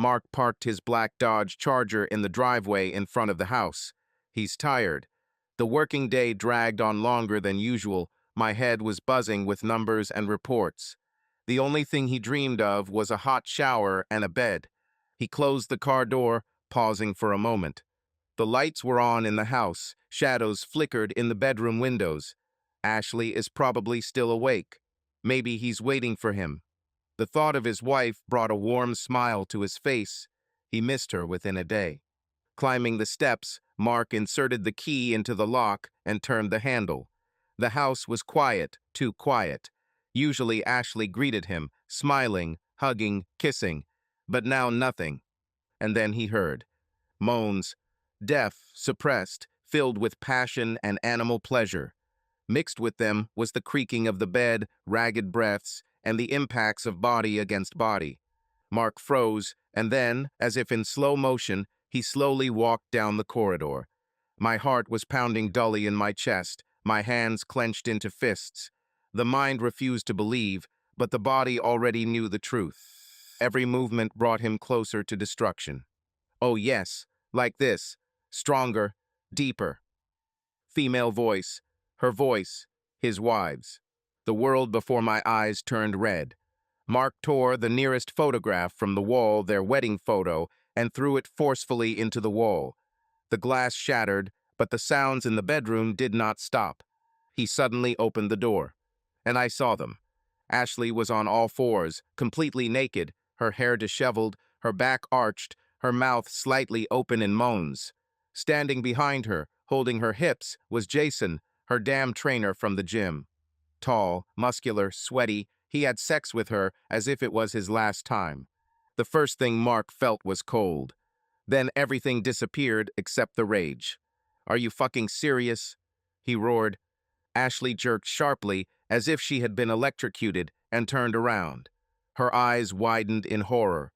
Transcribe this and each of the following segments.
Mark parked his black Dodge Charger in the driveway in front of the house. He's tired. The working day dragged on longer than usual. My head was buzzing with numbers and reports. The only thing he dreamed of was a hot shower and a bed. He closed the car door, pausing for a moment. The lights were on in the house. Shadows flickered in the bedroom windows. Ashley is probably still awake. Maybe he's waiting for him. The thought of his wife brought a warm smile to his face. He missed her within a day. Climbing the steps, Mark inserted the key into the lock and turned the handle. The house was quiet, too quiet. Usually Ashley greeted him, smiling, hugging, kissing. But now nothing. And then he heard moans, deaf, suppressed, filled with passion and animal pleasure. Mixed with them was the creaking of the bed, ragged breaths, and the impacts of body against body. Mark froze, and then, as if in slow motion, he slowly walked down the corridor. My heart was pounding dully in my chest, my hands clenched into fists. The mind refused to believe, but the body already knew the truth. Every movement brought him closer to destruction. Oh yes, like this, stronger, deeper. Female voice, her voice, his wives. The world before my eyes turned red. Mark tore the nearest photograph from the wall, their wedding photo, and threw it forcefully into the wall. The glass shattered, but the sounds in the bedroom did not stop. He suddenly opened the door, and I saw them. Ashley was on all fours, completely naked, her hair disheveled, her back arched, her mouth slightly open in moans. Standing behind her, holding her hips, was Jason, her damn trainer from the gym. Tall, muscular, sweaty, he had sex with her as if it was his last time. The first thing Mark felt was cold. Then everything disappeared except the rage. "Are you fucking serious?" he roared. Ashley jerked sharply, as if she had been electrocuted, and turned around. Her eyes widened in horror.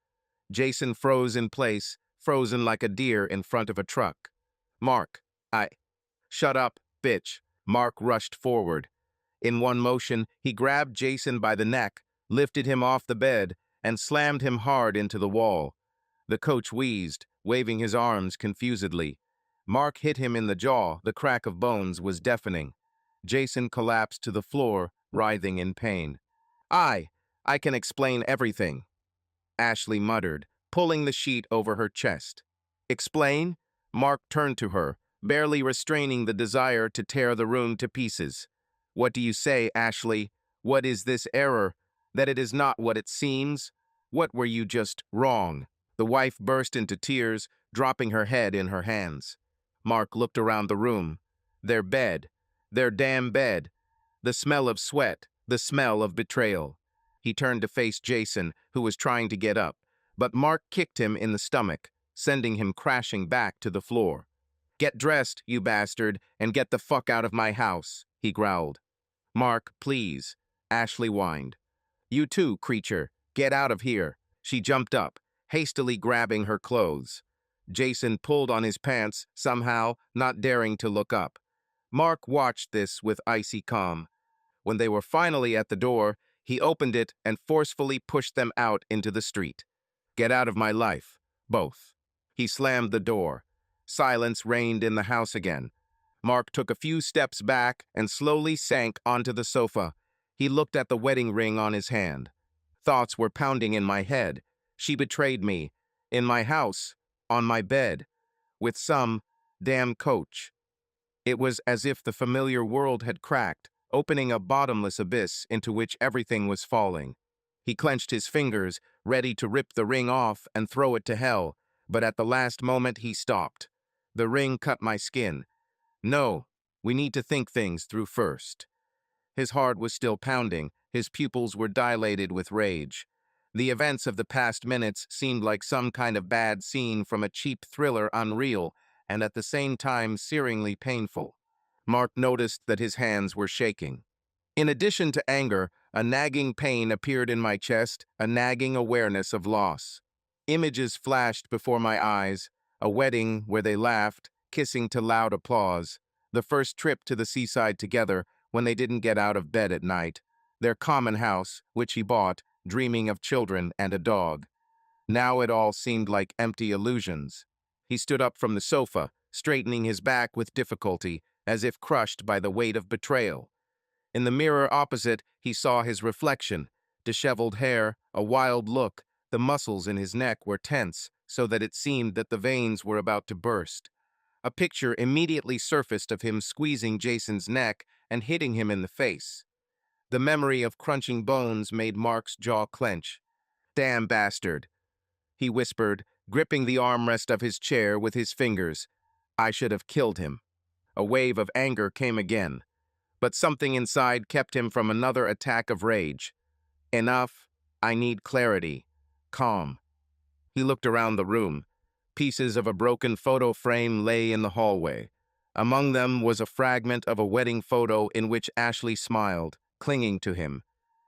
Jason froze in place, frozen like a deer in front of a truck. "Mark, Shut up, bitch." Mark rushed forward. In one motion, he grabbed Jason by the neck, lifted him off the bed, and slammed him hard into the wall. The coach wheezed, waving his arms confusedly. Mark hit him in the jaw. The crack of bones was deafening. Jason collapsed to the floor, writhing in pain. I can explain everything," Ashley muttered, pulling the sheet over her chest. "Explain?" Mark turned to her, barely restraining the desire to tear the room to pieces. "What do you say, Ashley? What is this error? That it is not what it seems? What were you just wrong?" The wife burst into tears, dropping her head in her hands. Mark looked around the room. Their bed. Their damn bed. The smell of sweat. The smell of betrayal. He turned to face Jason, who was trying to get up, but Mark kicked him in the stomach, sending him crashing back to the floor. "Get dressed, you bastard, and get the fuck out of my house," he growled. "Mark, please," Ashley whined. "You too, creature. Get out of here." She jumped up, hastily grabbing her clothes. Jason pulled on his pants, somehow, not daring to look up. Mark watched this with icy calm. When they were finally at the door, he opened it and forcefully pushed them out into the street. "Get out of my life, both." He slammed the door. Silence reigned in the house again. Mark took a few steps back and slowly sank onto the sofa. He looked at the wedding ring on his hand. Thoughts were pounding in my head. She betrayed me. In my house. On my bed. With some damn coach. It was as if the familiar world had cracked, opening a bottomless abyss into which everything was falling. He clenched his fingers, ready to rip the ring off and throw it to hell, but at the last moment he stopped. The ring cut my skin. "No, we need to think things through first." His heart was still pounding, his pupils were dilated with rage. The events of the past minutes seemed like some kind of bad scene from a cheap thriller, unreal, and at the same time searingly painful. Mark noticed that his hands were shaking. In addition to anger, a nagging pain appeared in my chest, a nagging awareness of loss. Images flashed before my eyes, a wedding where they laughed, kissing to loud applause, the first trip to the seaside together when they didn't get out of bed at night, their common house, which he bought, dreaming of children and a dog. Now it all seemed like empty illusions. He stood up from the sofa, straightening his back with difficulty, as if crushed by the weight of betrayal. In the mirror opposite, he saw his reflection. Disheveled hair, a wild look, the muscles in his neck were tense, so that it seemed that the veins were about to burst. A picture immediately surfaced of him squeezing Jason's neck and hitting him in the face. The memory of crunching bones made Mark's jaw clench. "Damn bastard," he whispered, gripping the armrest of his chair with his fingers. "I should have killed him." A wave of anger came again, but something inside kept him from another attack of rage. "Enough. I need clarity. Calm." He looked around the room. Pieces of a broken photo frame lay in the hallway. Among them was a fragment of a wedding photo in which Ashley smiled, clinging to him.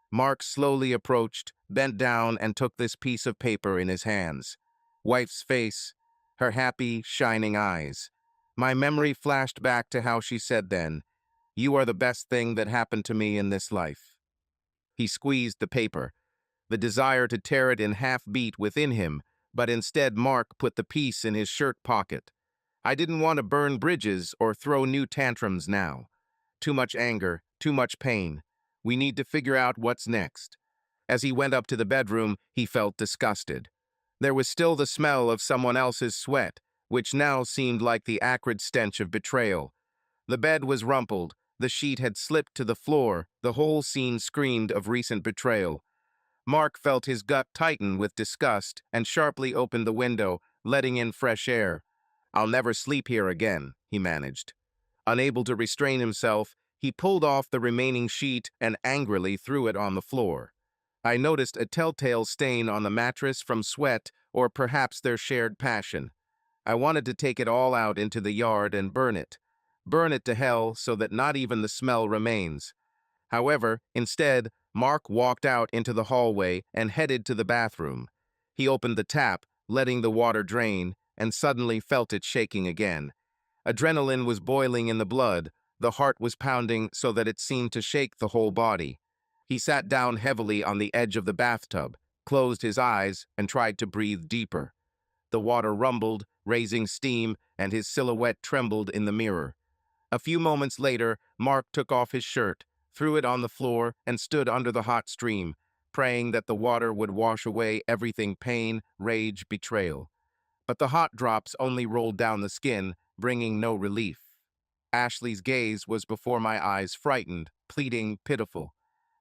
Mark slowly approached, bent down, and took this piece of paper in his hands. Wife's face, her happy, shining eyes. My memory flashed back to how she said then, "You are the best thing that happened to me in this life." He squeezed the paper. The desire to tear it in half beat within him, but instead Mark put the piece in his shirt pocket. I didn't want to burn bridges or throw new tantrums now. Too much anger, too much pain. We need to figure out what's next. As he went up to the bedroom, he felt disgusted. There was still the smell of someone else's sweat, which now seemed like the acrid stench of betrayal. The bed was rumpled, the sheet had slipped to the floor, the whole scene screamed of recent betrayal. Mark felt his gut tighten with disgust and sharply opened the window, letting in fresh air. "I'll never sleep here again," he managed. Unable to restrain himself, he pulled off the remaining sheet and angrily threw it on the floor. I noticed a telltale stain on the mattress from sweat or perhaps their shared passion. I wanted to take it all out into the yard and burn it. Burn it to hell so that not even the smell remains. However, instead, Mark walked out into the hallway and headed to the bathroom. He opened the tap, letting the water drain, and suddenly felt it shaking again. Adrenaline was boiling in the blood. The heart was pounding so that it seemed to shake the whole body. He sat down heavily on the edge of the bathtub, closed his eyes, and tried to breathe deeper. The water rumbled, raising steam, and his silhouette trembled in the mirror. A few moments later, Mark took off his shirt, threw it on the floor, and stood under the hot stream, praying that the water would wash away everything pain, rage, betrayal. But the hot drops only rolled down the skin, bringing no relief. Ashley's gaze was before my eyes, frightened, pleading, pitiful.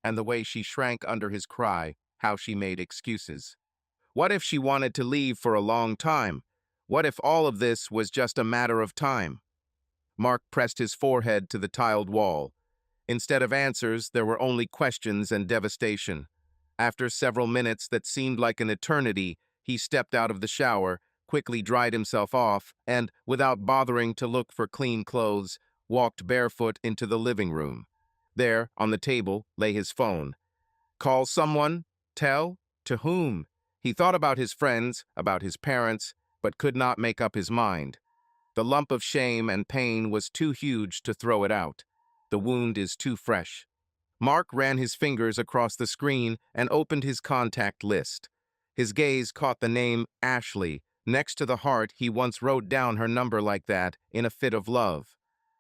And the way she shrank under his cry, how she made excuses. What if she wanted to leave for a long time? What if all of this was just a matter of time? Mark pressed his forehead to the tiled wall. Instead of answers, there were only questions and devastation. After several minutes that seemed like an eternity, he stepped out of the shower, quickly dried himself off, and, without bothering to look for clean clothes, walked barefoot into the living room. There, on the table, lay his phone. Call someone? Tell? To whom? He thought about his friends, about his parents, but could not make up his mind. The lump of shame and pain was too huge to throw it out. The wound is too fresh. Mark ran his fingers across the screen and opened his contact list. His gaze caught the name Ashley, next to the heart he once wrote down her number like that in a fit of love.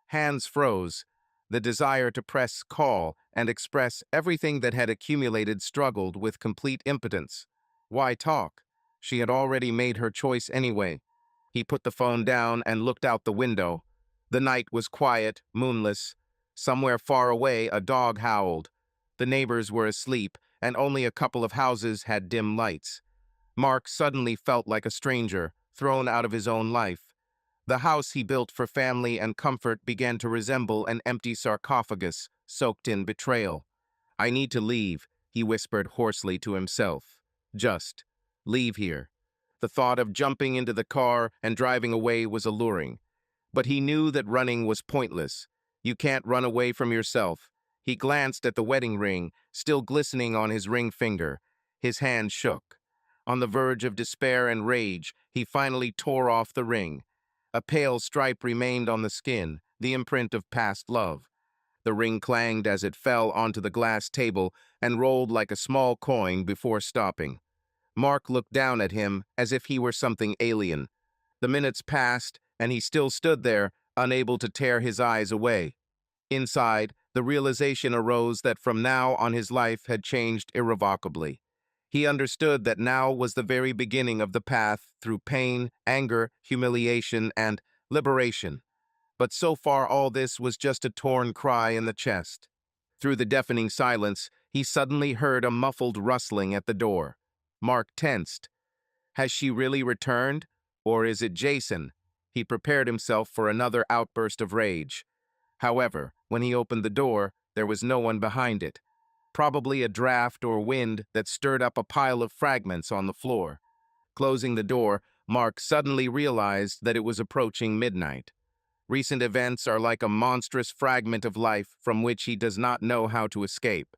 Hands froze. The desire to press call and express everything that had accumulated struggled with complete impotence. Why talk? She had already made her choice anyway. He put the phone down and looked out the window. The night was quiet, moonless. Somewhere far away, a dog howled. The neighbors were asleep, and only a couple of houses had dim lights. Mark suddenly felt like a stranger, thrown out of his own life. The house he built for family and comfort began to resemble an empty sarcophagus, soaked in betrayal. "I need to leave," he whispered hoarsely to himself. "Just leave here." The thought of jumping into the car and driving away was alluring. But he knew that running was pointless. You can't run away from yourself. He glanced at the wedding ring, still glistening on his ring finger. His hand shook. On the verge of despair and rage, he finally tore off the ring. A pale stripe remained on the skin, the imprint of past love. The ring clanged as it fell onto the glass table and rolled like a small coin before stopping. Mark looked down at him as if he were something alien. The minutes passed, and he still stood there, unable to tear his eyes away. Inside, the realization arose that from now on his life had changed irrevocably. He understood that now was the very beginning of the path through pain, anger, humiliation, and liberation. But so far all this was just a torn cry in the chest. Through the deafening silence, he suddenly heard a muffled rustling at the door. Mark tensed. Has she really returned? Or is it Jason? He prepared himself for another outburst of rage. However, when he opened the door, there was no one behind it. Probably a draft or wind that stirred up a pile of fragments on the floor. Closing the door, Mark suddenly realized that it was approaching midnight. Recent events are like a monstrous fragment of life from which he does not know how to escape.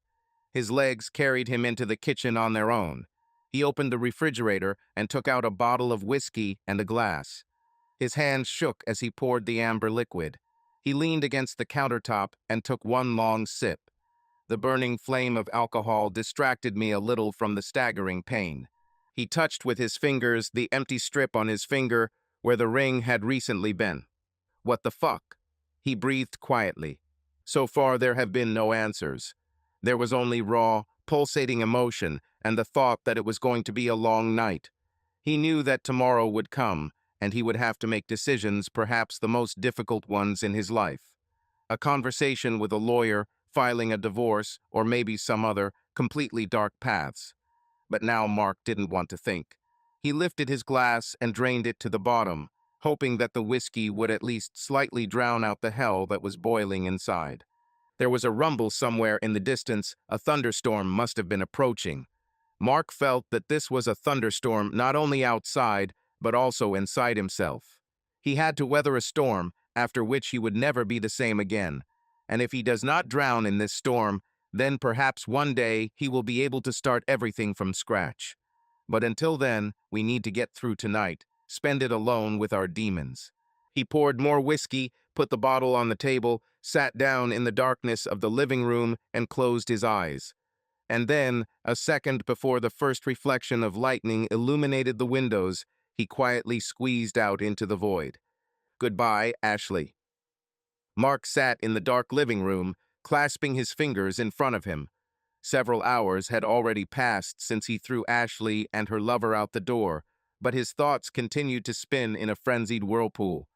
His legs carried him into the kitchen on their own. He opened the refrigerator and took out a bottle of whiskey and a glass. His hands shook as he poured the amber liquid. He leaned against the countertop and took one long sip. The burning flame of alcohol distracted me a little from the staggering pain. He touched with his fingers the empty strip on his finger where the ring had recently been. What the fuck? He breathed quietly. So far there have been no answers. There was only raw, pulsating emotion and the thought that it was going to be a long night. He knew that tomorrow would come, and he would have to make decisions, perhaps the most difficult ones in his life. A conversation with a lawyer, filing a divorce, or maybe some other, completely dark paths. But now Mark didn't want to think. He lifted his glass and drained it to the bottom, hoping that the whiskey would at least slightly drown out the hell that was boiling inside. There was a rumble somewhere in the distance. A thunderstorm must have been approaching. Mark felt that this was a thunderstorm not only outside, but also inside himself. He had to weather a storm, after which he would never be the same again. And if he does not drown in this storm, then perhaps one day he will be able to start everything from scratch. But until then, we need to get through tonight, spend it alone with our demons. He poured more whiskey, put the bottle on the table, sat down in the darkness of the living room, and closed his eyes. And then, a second before the first reflection of lightning illuminated the windows, he quietly squeezed out into the void. Goodbye, Ashley. Mark sat in the dark living room, clasping his fingers in front of him. Several hours had already passed since he threw Ashley and her lover out the door, but his thoughts continued to spin in a frenzied whirlpool.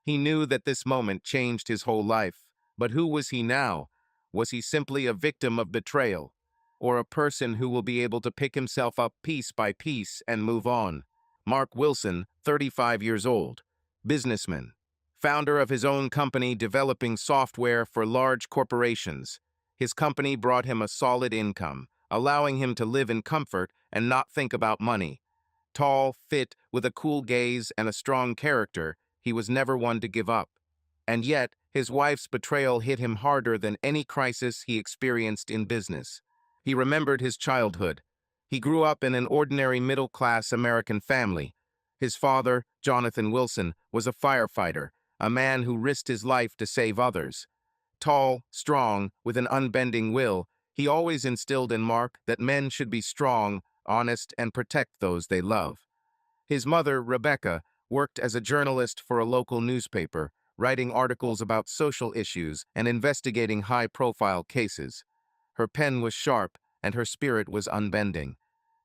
He knew that this moment changed his whole life, but who was he now? Was he simply a victim of betrayal, or a person who will be able to pick himself up piece by piece and move on? Mark Wilson, 35 years old, businessman, founder of his own company developing software for large corporations. His company brought him a solid income, allowing him to live in comfort and not think about money. Tall, fit, with a cool gaze and a strong character, he was never one to give up. And yet, his wife's betrayal hit him harder than any crisis he experienced in business. He remembered his childhood. He grew up in an ordinary middle-class American family. His father, Jonathan Wilson, was a firefighter, a man who risked his life to save others. Tall, strong, with an unbending will, he always instilled in Mark that men should be strong, honest, and protect those they love. His mother, Rebecca, worked as a journalist for a local newspaper, writing articles about social issues and investigating high-profile cases. Her pen was sharp, and her spirit was unbending.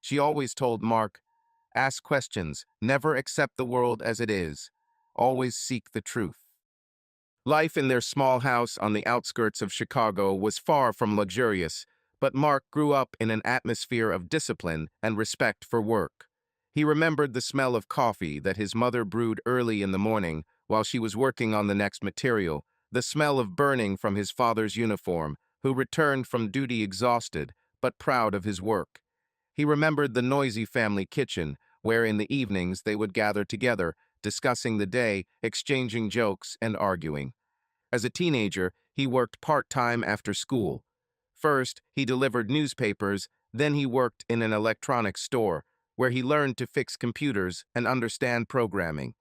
She always told Mark, "Ask questions, never accept the world as it is. Always seek the truth." Life in their small house on the outskirts of Chicago was far from luxurious, but Mark grew up in an atmosphere of discipline and respect for work. He remembered the smell of coffee that his mother brewed early in the morning while she was working on the next material, the smell of burning from his father's uniform, who returned from duty exhausted but proud of his work. He remembered the noisy family kitchen, where in the evenings they would gather together, discussing the day, exchanging jokes, and arguing. As a teenager, he worked part-time after school. First, he delivered newspapers, then he worked in an electronics store, where he learned to fix computers and understand programming.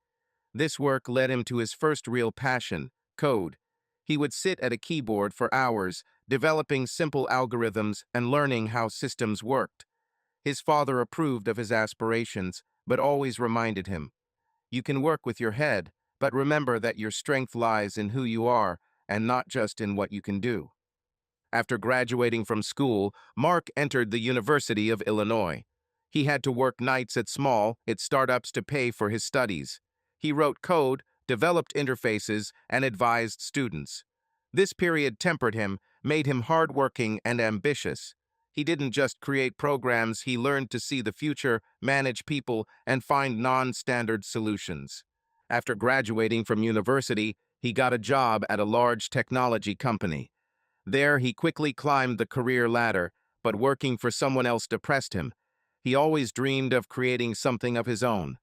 This work led him to his first real passion, code. He would sit at a keyboard for hours, developing simple algorithms and learning how systems worked. His father approved of his aspirations, but always reminded him, "You can work with your head, but remember that your strength lies in who you are and not just in what you can do." After graduating from school, Mark entered the University of Illinois. He had to work nights at its startups to pay for his studies. He wrote code, developed interfaces, and advised students. This period tempered him, made him hardworking and ambitious. He didn't just create programs, he learned to see the future, manage people, and find non-standard solutions. After graduating from university, he got a job at a large technology company. There, he quickly climbed the career ladder, but working for someone else depressed him. He always dreamed of creating something of his own.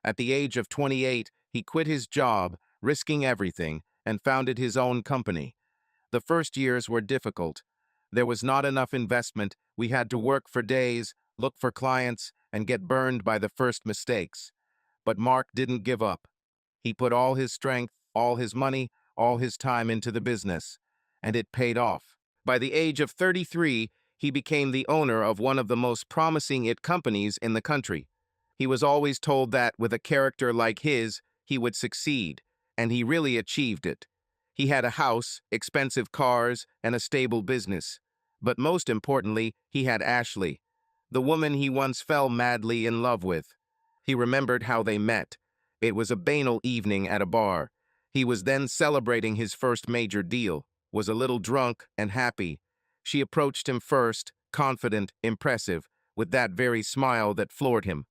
At the age of 28, he quit his job, risking everything, and founded his own company. The first years were difficult. There was not enough investment. We had to work for days, look for clients, and get burned by the first mistakes. But Mark didn't give up. He put all his strength, all his money, all his time into the business, and it paid off. By the age of 33, he became the owner of one of the most promising companies in the country. He was always told that with a character like his, he would succeed, and he really achieved it. He had a house, expensive cars, and a stable business. But most importantly, he had Ashley, the woman he once fell madly in love with. He remembered how they met. It was a banal evening at a bar. He was then celebrating his first major deal, was a little drunk and happy. She approached him first, confident, impressive, with that very smile that floored him.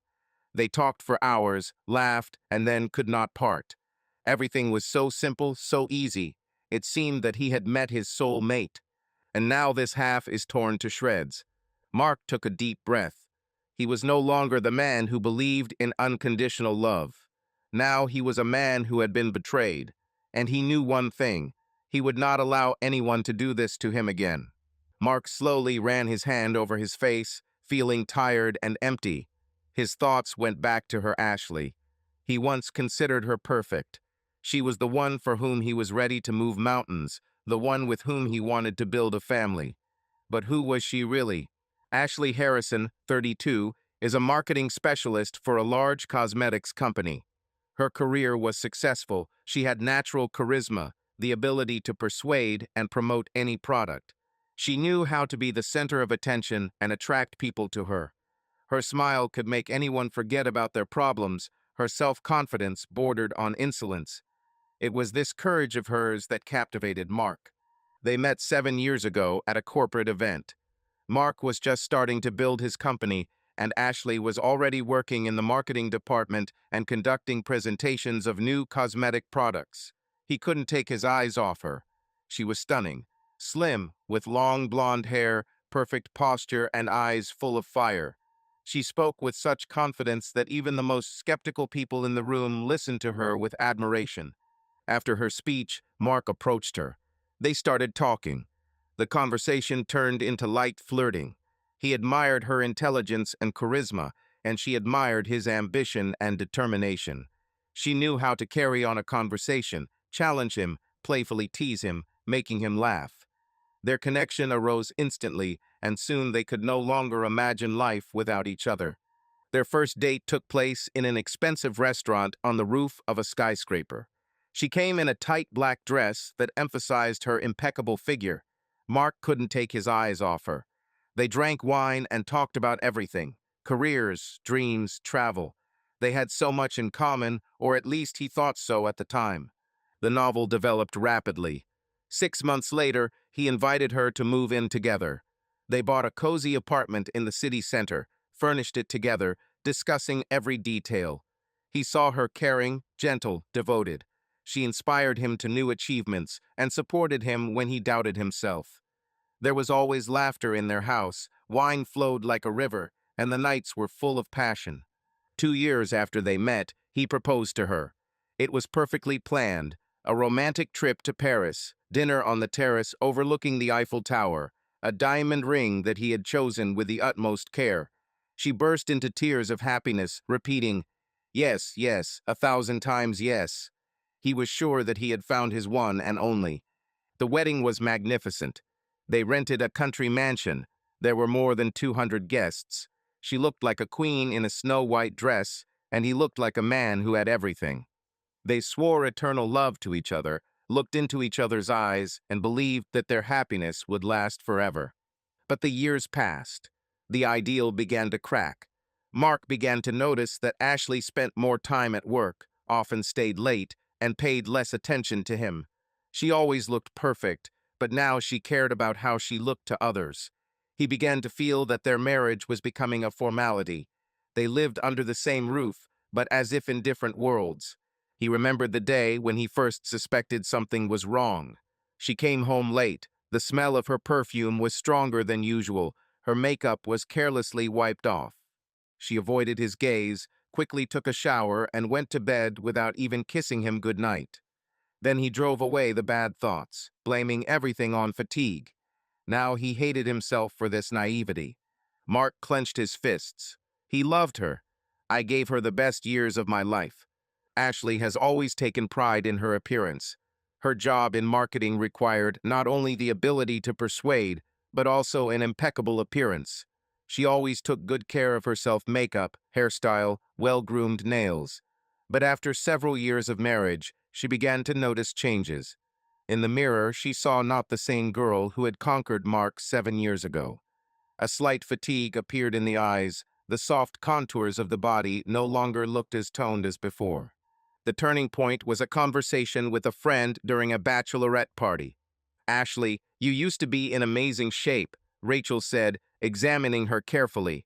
They talked for hours, laughed, and then could not part. Everything was so simple, so easy. It seemed that he had met his soul mate. And now this half is torn to shreds. Mark took a deep breath. He was no longer the man who believed in unconditional love. Now he was a man who had been betrayed. And he knew one thing: he would not allow anyone to do this to him again. Mark slowly ran his hand over his face, feeling tired and empty. His thoughts went back to her Ashley. He once considered her perfect. She was the one for whom he was ready to move mountains, the one with whom he wanted to build a family. But who was she really? Ashley Harrison, 32, is a marketing specialist for a large cosmetics company. Her career was successful. She had natural charisma, the ability to persuade and promote any product. She knew how to be the center of attention and attract people to her. Her smile could make anyone forget about their problems. Her self-confidence bordered on insolence. It was this courage of hers that captivated Mark. They met 7 years ago at a corporate event. Mark was just starting to build his company, and Ashley was already working in the marketing department and conducting presentations of new cosmetic products. He couldn't take his eyes off her. She was stunning, slim, with long blonde hair, perfect posture, and eyes full of fire. She spoke with such confidence that even the most skeptical people in the room listened to her with admiration. After her speech, Mark approached her. They started talking. The conversation turned into light flirting. He admired her intelligence and charisma, and she admired his ambition and determination. She knew how to carry on a conversation, challenge him, playfully tease him, making him laugh. Their connection arose instantly, and soon they could no longer imagine life without each other. Their first date took place in an expensive restaurant on the roof of a skyscraper. She came in a tight black dress that emphasized her impeccable figure. Mark couldn't take his eyes off her. They drank wine and talked about everything: careers, dreams, travel. They had so much in common, or at least he thought so at the time. The novel developed rapidly. 6 months later, he invited her to move in together. They bought a cozy apartment in the city center, furnished it together, discussing every detail. He saw her caring, gentle, devoted. She inspired him to new achievements and supported him when he doubted himself. There was always laughter in their house, wine flowed like a river, and the nights were full of passion. 2 years after they met, he proposed to her. It was perfectly planned: a romantic trip to Paris, dinner on the terrace overlooking the Eiffel Tower, a diamond ring that he had chosen with the utmost care. She burst into tears of happiness, repeating, "Yes, yes, 1,000 times yes." He was sure that he had found his one and only. The wedding was magnificent. They rented a country mansion. There were more than 200 guests. She looked like a queen in a snow-white dress, and he looked like a man who had everything. They swore eternal love to each other, looked into each other's eyes, and believed that their happiness would last forever. But the years passed. The ideal began to crack. Mark began to notice that Ashley spent more time at work, often stayed late, and paid less attention to him. She always looked perfect, but now she cared about how she looked to others. He began to feel that their marriage was becoming a formality. They lived under the same roof, but as if in different worlds. He remembered the day when he first suspected something was wrong. She came home late. The smell of her perfume was stronger than usual. Her makeup was carelessly wiped off. She avoided his gaze, quickly took a shower, and went to bed without even kissing him goodnight. Then he drove away the bad thoughts, blaming everything on fatigue. Now he hated himself for this naivety. Mark clenched his fists. He loved her. I gave her the best years of my life. Ashley has always taken pride in her appearance. Her job in marketing required not only the ability to persuade, but also an impeccable appearance. She always took good care of herself: makeup, hairstyle, well-groomed nails. But after several years of marriage, she began to notice changes. In the mirror, she saw not the same girl who had conquered Mark 7 years ago. A slight fatigue appeared in the eyes. The soft contours of the body no longer looked as toned as before. The turning point was a conversation with a friend during a bachelorette party. "Ashley, you used to be in amazing shape," Rachel said, examining her carefully.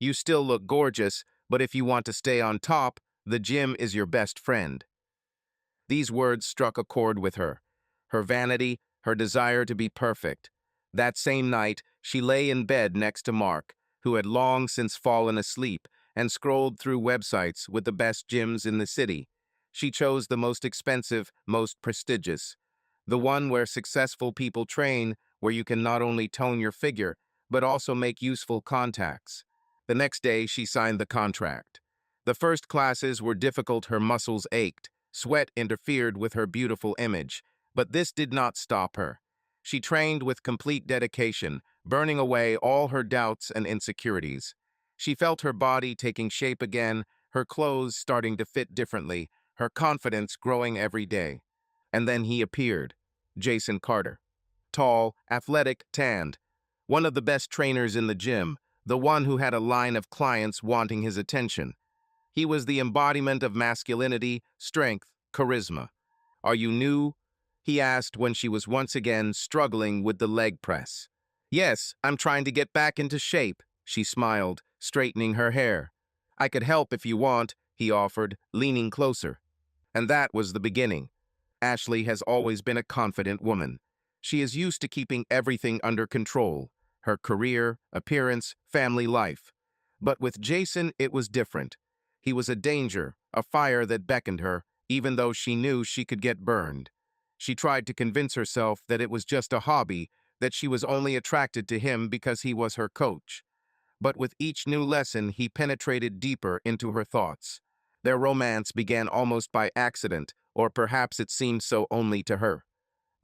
"You still look gorgeous, but if you want to stay on top, the gym is your best friend." These words struck a chord with her. Her vanity, her desire to be perfect. That same night, she lay in bed next to Mark, who had long since fallen asleep, and scrolled through websites with the best gyms in the city. She chose the most expensive, most prestigious. The one where successful people train, where you can not only tone your figure, but also make useful contacts. The next day, she signed the contract. The first classes were difficult. Her muscles ached. Sweat interfered with her beautiful image. But this did not stop her. She trained with complete dedication, burning away all her doubts and insecurities. She felt her body taking shape again, her clothes starting to fit differently, her confidence growing every day. And then he appeared, Jason Carter. Tall, athletic, tanned. One of the best trainers in the gym, the one who had a line of clients wanting his attention. He was the embodiment of masculinity, strength, charisma. "Are you new?" he asked when she was once again struggling with the leg press. "Yes, I'm trying to get back into shape," she smiled, straightening her hair. "I could help if you want," he offered, leaning closer. And that was the beginning. Ashley has always been a confident woman. She is used to keeping everything under control: her career, appearance, family life. But with Jason, it was different. He was a danger, a fire that beckoned her, even though she knew she could get burned. She tried to convince herself that it was just a hobby, that she was only attracted to him because he was her coach. But with each new lesson, he penetrated deeper into her thoughts. Their romance began almost by accident, or perhaps it seemed so only to her.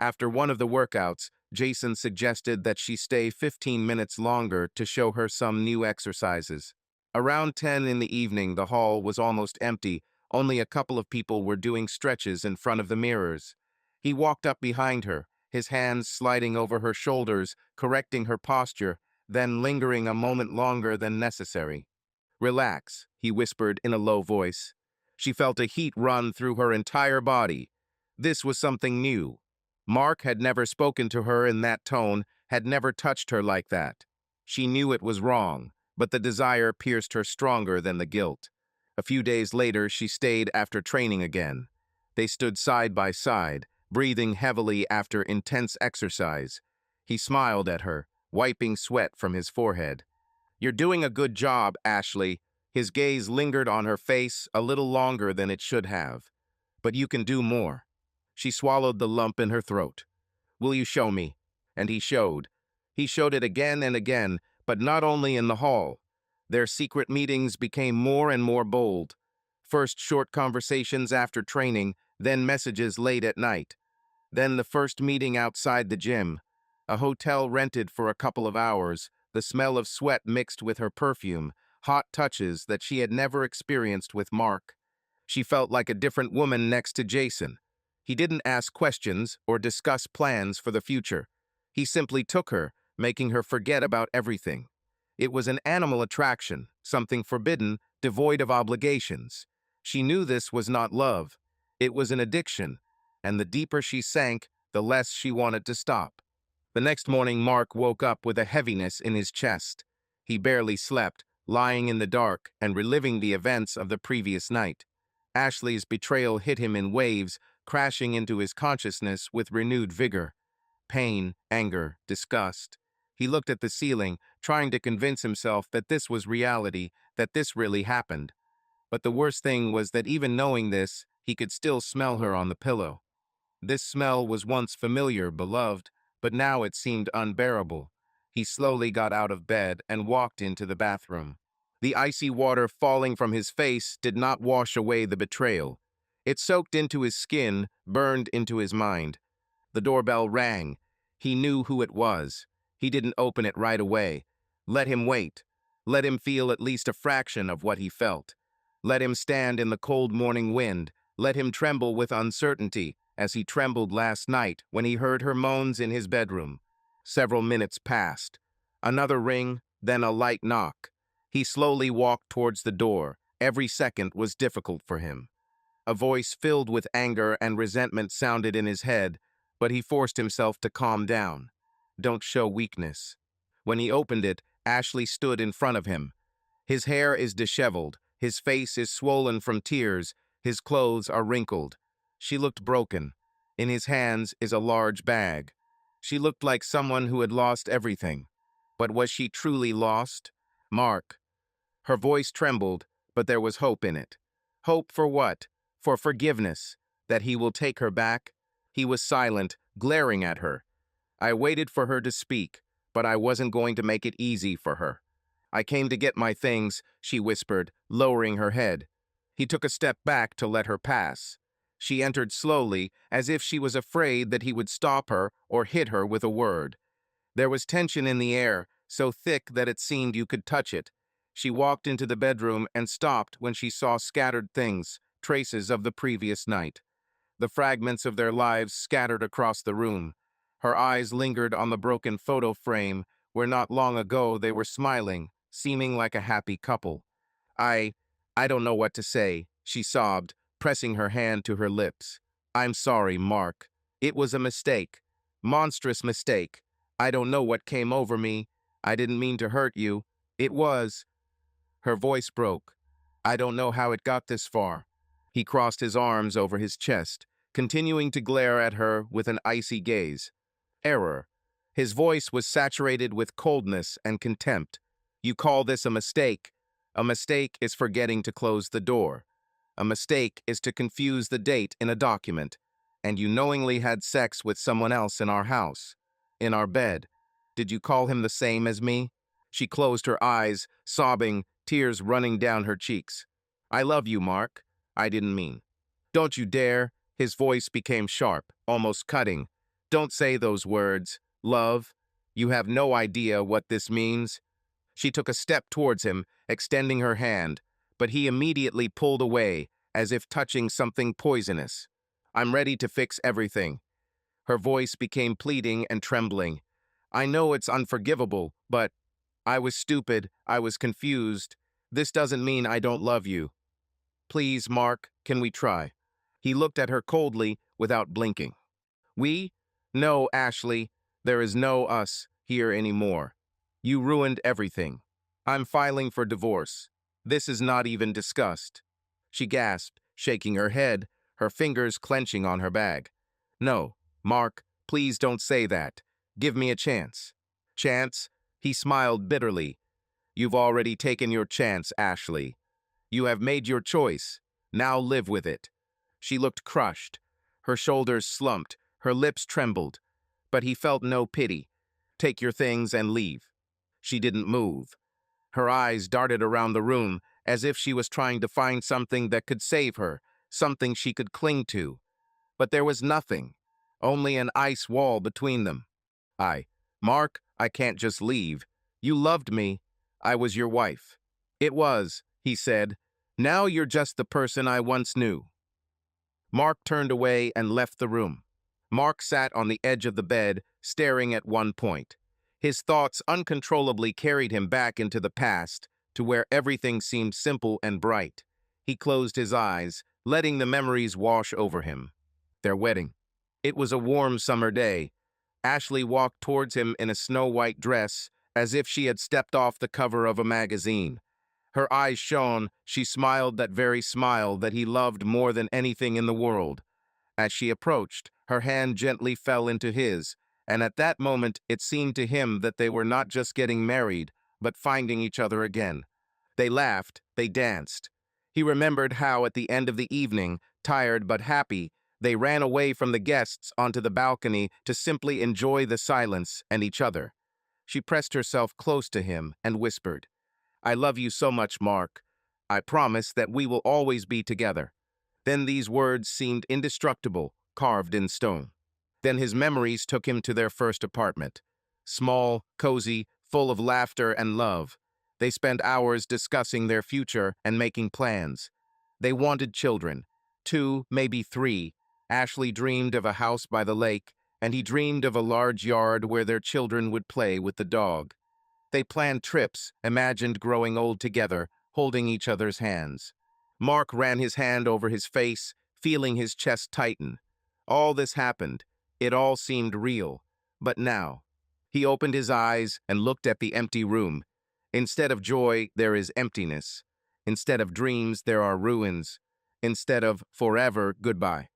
After one of the workouts, Jason suggested that she stay 15 minutes longer to show her some new exercises. Around 10 in the evening, the hall was almost empty. Only a couple of people were doing stretches in front of the mirrors. He walked up behind her, his hands sliding over her shoulders, correcting her posture, then lingering a moment longer than necessary. "Relax," he whispered in a low voice. She felt a heat run through her entire body. This was something new. Mark had never spoken to her in that tone, had never touched her like that. She knew it was wrong, but the desire pierced her stronger than the guilt. A few days later, she stayed after training again. They stood side by side, breathing heavily after intense exercise. He smiled at her, wiping sweat from his forehead. "You're doing a good job, Ashley." His gaze lingered on her face a little longer than it should have. "But you can do more." She swallowed the lump in her throat. "Will you show me?" And he showed. He showed it again and again, but not only in the hall. Their secret meetings became more and more bold. First short conversations after training, then messages late at night. Then the first meeting outside the gym. A hotel rented for a couple of hours, the smell of sweat mixed with her perfume, hot touches that she had never experienced with Mark. She felt like a different woman next to Jason. He didn't ask questions or discuss plans for the future. He simply took her, making her forget about everything. It was an animal attraction, something forbidden, devoid of obligations. She knew this was not love. It was an addiction, and the deeper she sank, the less she wanted to stop. The next morning, Mark woke up with a heaviness in his chest. He barely slept, lying in the dark and reliving the events of the previous night. Ashley's betrayal hit him in waves, crashing into his consciousness with renewed vigor. Pain, anger, disgust. He looked at the ceiling, trying to convince himself that this was reality, that this really happened. But the worst thing was that even knowing this, he could still smell her on the pillow. This smell was once familiar, beloved, but now it seemed unbearable. He slowly got out of bed and walked into the bathroom. The icy water falling from his face did not wash away the betrayal. It soaked into his skin, burned into his mind. The doorbell rang. He knew who it was. He didn't open it right away. Let him wait. Let him feel at least a fraction of what he felt. Let him stand in the cold morning wind. Let him tremble with uncertainty, as he trembled last night when he heard her moans in his bedroom. Several minutes passed. Another ring, then a light knock. He slowly walked towards the door. Every second was difficult for him. A voice filled with anger and resentment sounded in his head, but he forced himself to calm down. Don't show weakness. When he opened it, Ashley stood in front of him. His hair is disheveled, his face is swollen from tears, his clothes are wrinkled. She looked broken. In his hands is a large bag. She looked like someone who had lost everything. But was she truly lost? Mark. Her voice trembled, but there was hope in it. Hope for what? For forgiveness. That he will take her back? He was silent, glaring at her. I waited for her to speak, but I wasn't going to make it easy for her. I came to get my things, she whispered, lowering her head. He took a step back to let her pass. She entered slowly, as if she was afraid that he would stop her or hit her with a word. There was tension in the air, so thick that it seemed you could touch it. She walked into the bedroom and stopped when she saw scattered things, traces of the previous night. The fragments of their lives scattered across the room. Her eyes lingered on the broken photo frame, where not long ago they were smiling, seeming like a happy couple. I don't know what to say, she sobbed, pressing her hand to her lips. I'm sorry, Mark. It was a mistake. Monstrous mistake. I don't know what came over me. I didn't mean to hurt you. It was. Her voice broke. I don't know how it got this far. He crossed his arms over his chest, continuing to glare at her with an icy gaze. Error. His voice was saturated with coldness and contempt. You call this a mistake? A mistake is forgetting to close the door. A mistake is to confuse the date in a document. And you knowingly had sex with someone else in our house. In our bed. Did you call him the same as me? She closed her eyes, sobbing, tears running down her cheeks. I love you, Mark. I didn't mean. Don't you dare. His voice became sharp, almost cutting. Don't say those words. Love. You have no idea what this means. She took a step towards him, extending her hand, but he immediately pulled away, as if touching something poisonous. I'm ready to fix everything. Her voice became pleading and trembling. I know it's unforgivable, but I was stupid, I was confused. This doesn't mean I don't love you. Please, Mark, can we try? He looked at her coldly, without blinking. We? No, Ashley. There is no us here anymore. You ruined everything. I'm filing for divorce. This is not even discussed. She gasped, shaking her head, her fingers clenching on her bag. No, Mark, please don't say that. Give me a chance. Chance? He smiled bitterly. You've already taken your chance, Ashley. You have made your choice. Now live with it. She looked crushed. Her shoulders slumped, her lips trembled. But he felt no pity. Take your things and leave. She didn't move. Her eyes darted around the room as if she was trying to find something that could save her, something she could cling to. But there was nothing, only an ice wall between them. Mark, I can't just leave. You loved me. I was your wife. It was, he said. Now you're just the person I once knew. Mark turned away and left the room. Mark sat on the edge of the bed, staring at one point. His thoughts uncontrollably carried him back into the past, to where everything seemed simple and bright. He closed his eyes, letting the memories wash over him. Their wedding. It was a warm summer day. Ashley walked towards him in a snow-white dress, as if she had stepped off the cover of a magazine. Her eyes shone, she smiled that very smile that he loved more than anything in the world. As she approached, her hand gently fell into his, and at that moment it seemed to him that they were not just getting married, but finding each other again. They laughed, they danced. He remembered how at the end of the evening, tired but happy, they ran away from the guests onto the balcony to simply enjoy the silence and each other. She pressed herself close to him and whispered, "I love you so much, Mark. I promise that we will always be together." Then these words seemed indestructible, carved in stone. Then his memories took him to their first apartment. Small, cozy, full of laughter and love. They spent hours discussing their future and making plans. They wanted children. 2, maybe 3. Ashley dreamed of a house by the lake, and he dreamed of a large yard where their children would play with the dog. They planned trips, imagined growing old together, holding each other's hands. Mark ran his hand over his face, feeling his chest tighten. All this happened. It all seemed real. But now, he opened his eyes and looked at the empty room. Instead of joy, there is emptiness. Instead of dreams, there are ruins. Instead of forever, goodbye.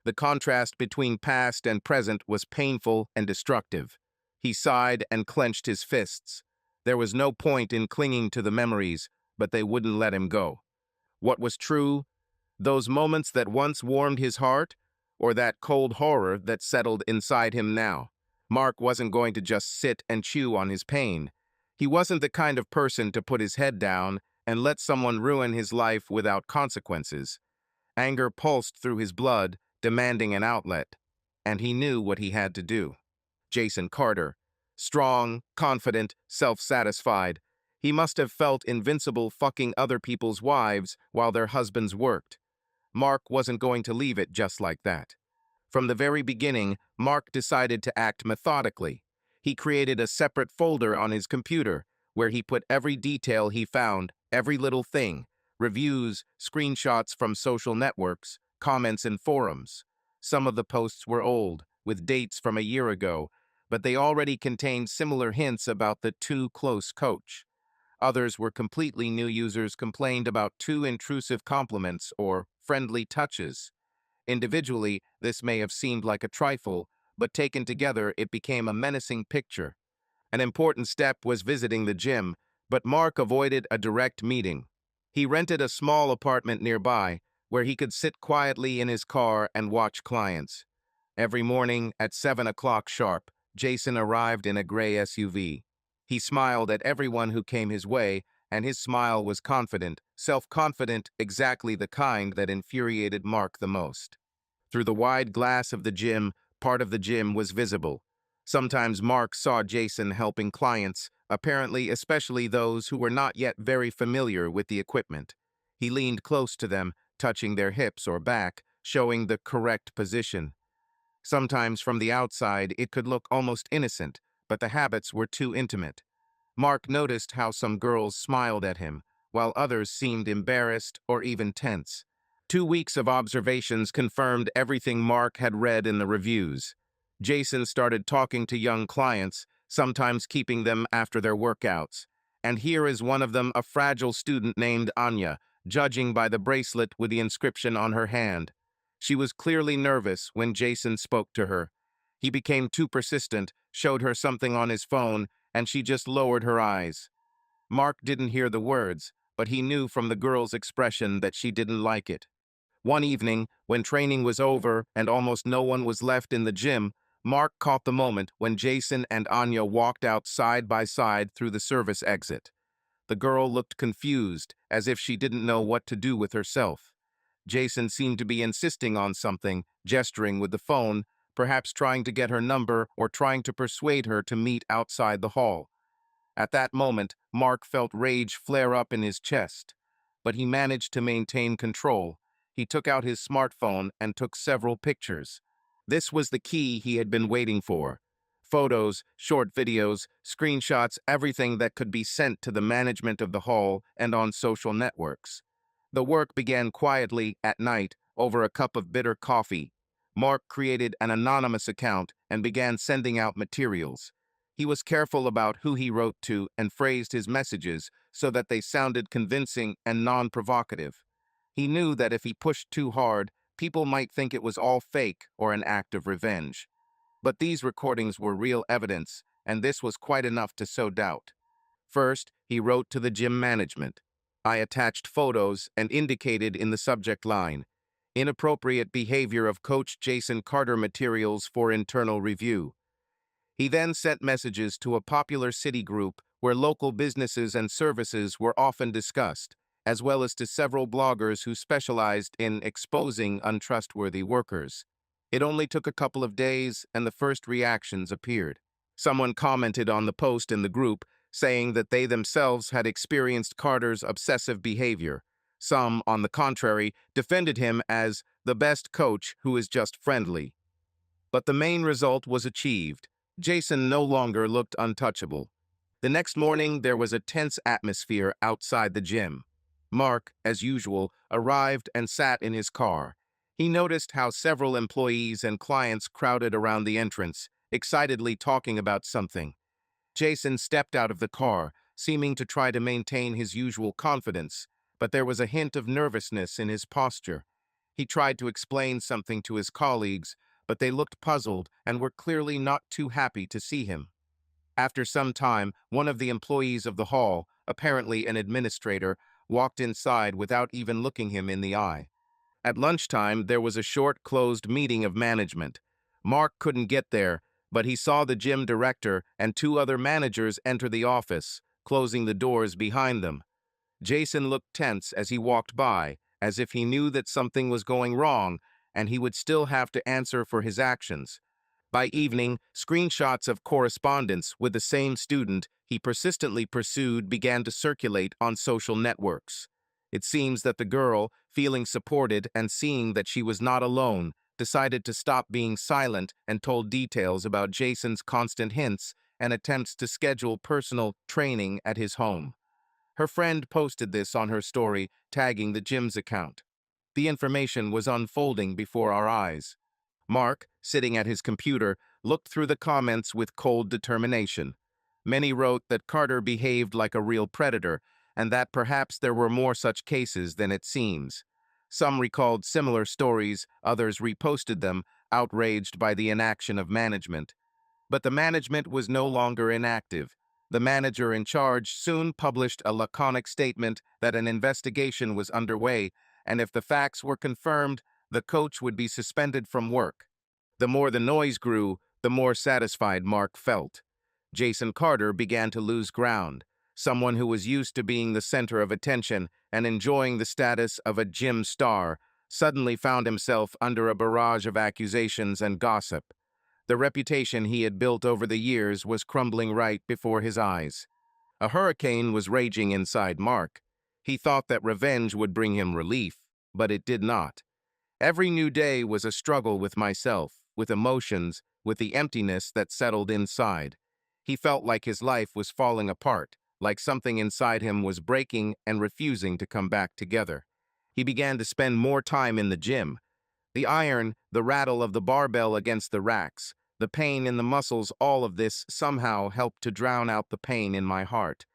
The contrast between past and present was painful and destructive. He sighed and clenched his fists. There was no point in clinging to the memories, but they wouldn't let him go. What was true? Those moments that once warmed his heart, or that cold horror that settled inside him now? Mark wasn't going to just sit and chew on his pain. He wasn't the kind of person to put his head down and let someone ruin his life without consequences. Anger pulsed through his blood, demanding an outlet, and he knew what he had to do. Jason Carter. Strong, confident, self-satisfied. He must have felt invincible fucking other people's wives while their husbands worked. Mark wasn't going to leave it just like that. From the very beginning, Mark decided to act methodically. He created a separate folder on his computer where he put every detail he found, every little thing, reviews, screenshots from social networks, comments in forums. Some of the posts were old, with dates from a year ago, but they already contained similar hints about the too close coach. Others were completely new. Users complained about too intrusive compliments or friendly touches. Individually, this may have seemed like a trifle, but taken together it became a menacing picture. An important step was visiting the gym, but Mark avoided a direct meeting. He rented a small apartment nearby, where he could sit quietly in his car and watch clients. Every morning at 7 o'clock sharp, Jason arrived in a gray SUV. He smiled at everyone who came his way, and his smile was confident, self-confident, exactly the kind that infuriated Mark the most. Through the wide glass of the gym, part of the gym was visible. Sometimes Mark saw Jason helping clients, apparently especially those who were not yet very familiar with the equipment. He leaned close to them, touching their hips or back, showing the correct position. Sometimes from the outside it could look almost innocent, but the habits were too intimate. Mark noticed how some girls smiled at him, while others seemed embarrassed or even tense. 2 weeks of observations confirmed everything Mark had read in the reviews. Jason started talking to young clients, sometimes keeping them after their workouts. And here is one of them, a fragile student named Anya, judging by the bracelet with the inscription on her hand. She was clearly nervous when Jason spoke to her. He became too persistent, showed her something on his phone, and she just lowered her eyes. Mark didn't hear the words, but he knew from the girl's expression that she didn't like it. One evening, when training was over and almost no one was left in the gym, Mark caught the moment when Jason and Anya walked out side by side through the service exit. The girl looked confused, as if she didn't know what to do with herself. Jason seemed to be insisting on something, gesturing with the phone, perhaps trying to get her number or trying to persuade her to meet outside the hall. At that moment, Mark felt rage flare up in his chest. But he managed to maintain control. He took out his smartphone and took several pictures. This was the key he had been waiting for. Photos, short videos, screenshots, everything that could be sent to the management of the hall and on social networks. The work began quietly at night over a cup of bitter coffee. Mark created an anonymous account and began sending out materials. He was careful about who he wrote to and phrased his messages so that they sounded convincing and non-provocative. He knew that if he pushed too hard, people might think it was all fake or an act of revenge. But these recordings were real evidence, and this was quite enough to sow doubt. First, he wrote to the gym management. I attached photos and indicated in the subject line, inappropriate behavior of Coach Jason Carter materials for internal review. He then sent messages to a popular city group where local businesses and services were often discussed, as well as to several bloggers who specialized in exposing untrustworthy workers. It only took a couple of days, and the first reactions appeared. Someone commented on the post in the group, saying that they themselves had experienced Carter's obsessive behavior. Some, on the contrary, defended him as the best coach who is just friendly. But the main result was achieved. Jason no longer looked untouchable. The next morning, there was a tense atmosphere outside the gym. Mark, as usual, arrived and sat in his car. He noticed how several employees and clients crowded around the entrance, excitedly talking about something. Jason stepped out of the car, seeming to try to maintain his usual confidence, but there was a hint of nervousness in his posture. He tried to explain something to his colleagues, but they looked puzzled and were clearly not too happy to see him. After some time, one of the employees of the hall, apparently an administrator, walked inside without even looking him in the eye. At lunchtime, there was a short, closed meeting of management. Mark couldn't get there, but he saw the gym director and two other managers enter the office, closing the doors behind them. Jason looked tense as he walked by, as if he knew that something was going wrong, and he would still have to answer for his actions. By evening, screenshots of correspondence with the same student he persistently pursued began to circulate on social networks. It seems that the girl, feeling supported and seeing that she was not alone, decided to stop being silent and told details about Jason's constant hints and attempts to schedule personal training at his home. Her friend posted this on her story, tagging the gym's account. The information was unfolding before our eyes. Mark, sitting at his computer, looked through the comments with cold determination. Many wrote that Carter behaved like a real predator, and that perhaps there were more such cases than it seems. Some recalled similar stories, others reposted them, outraged by the inaction of management. But the management was no longer inactive. The manager in charge soon published a laconic statement that an investigation was underway, and if the facts were confirmed, the coach would be suspended from work. The more the noise grew, the more satisfied Mark felt. Jason Carter began to lose ground. Someone who was used to being the center of attention and enjoying the status of a gym star suddenly found himself under a barrage of accusations and gossip. The reputation he had built over the years was crumbling right before his eyes. A hurricane was raging inside Mark. He thought that revenge would bring him relief, but it did not. Every new day was a struggle with myself, with emotions, with the emptiness that settled inside. He felt like his life was falling apart, like something inside him was breaking and refusing to come back together. He began to spend more time in the gym. The iron, the rattle of the barbell against the racks, the pain in the muscles, all of this somehow helped to drown out the pain in my heart.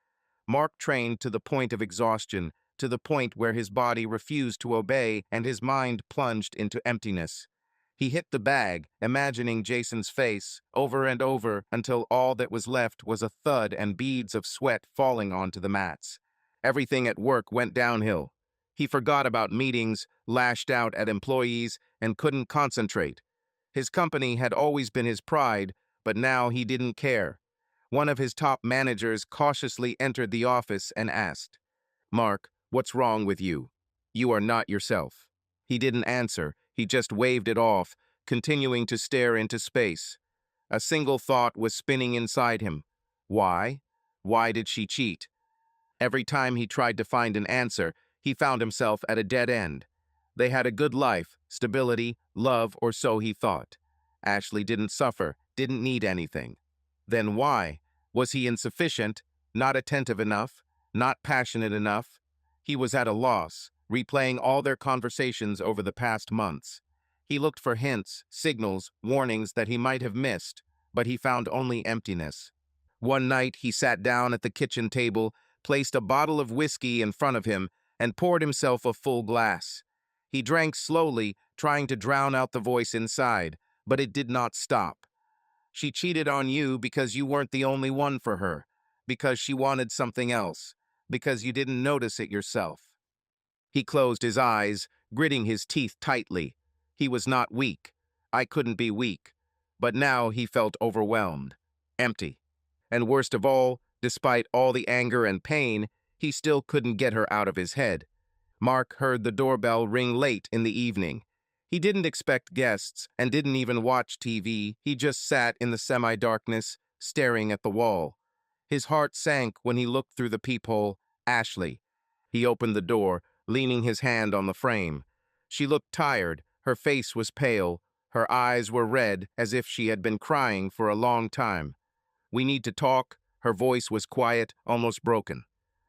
Mark trained to the point of exhaustion, to the point where his body refused to obey and his mind plunged into emptiness. He hit the bag, imagining Jason's face, over and over until all that was left was a thud and beads of sweat falling onto the mats. Everything at work went downhill. He forgot about meetings, lashed out at employees, and couldn't concentrate. His company had always been his pride, but now he didn't care. One of his top managers cautiously entered the office and asked, "Mark, what's wrong with you? You are not yourself." He didn't answer, he just waved it off, continuing to stare into space. A single thought was spinning inside him. Why? Why did she cheat? Every time he tried to find an answer, he found himself at a dead end. They had a good life, stability, love, or so he thought. Ashley didn't suffer, didn't need anything. Then why? Was he insufficient, not attentive enough, not passionate enough? He was at a loss, replaying all their conversations over the past months. He looked for hints, signals, warnings that he might have missed, but he found only emptiness. One night he sat down at the kitchen table, placed a bottle of whiskey in front of him, and poured himself a full glass. He drank slowly, trying to drown out the voice inside, but it did not stop. She cheated on you because you weren't the only one for her, because she wanted something else, because you didn't notice it yourself. He closed his eyes, gritting his teeth tightly. He was not weak. I couldn't be weak. But now he felt overwhelmed, empty. And worst of all, despite all the anger and pain, he still couldn't get her out of his head. Mark heard the doorbell ring late in the evening. He didn't expect guests and didn't even watch TV. He just sat in the semi-darkness, staring at the wall. His heart sank when he looked through the peephole. Ashley. He opened the door, leaning his hand on the frame. She looked tired. Her face was pale. Her eyes were red, as if she had been crying for a long time. "We need to talk." Her voice was quiet, almost broken.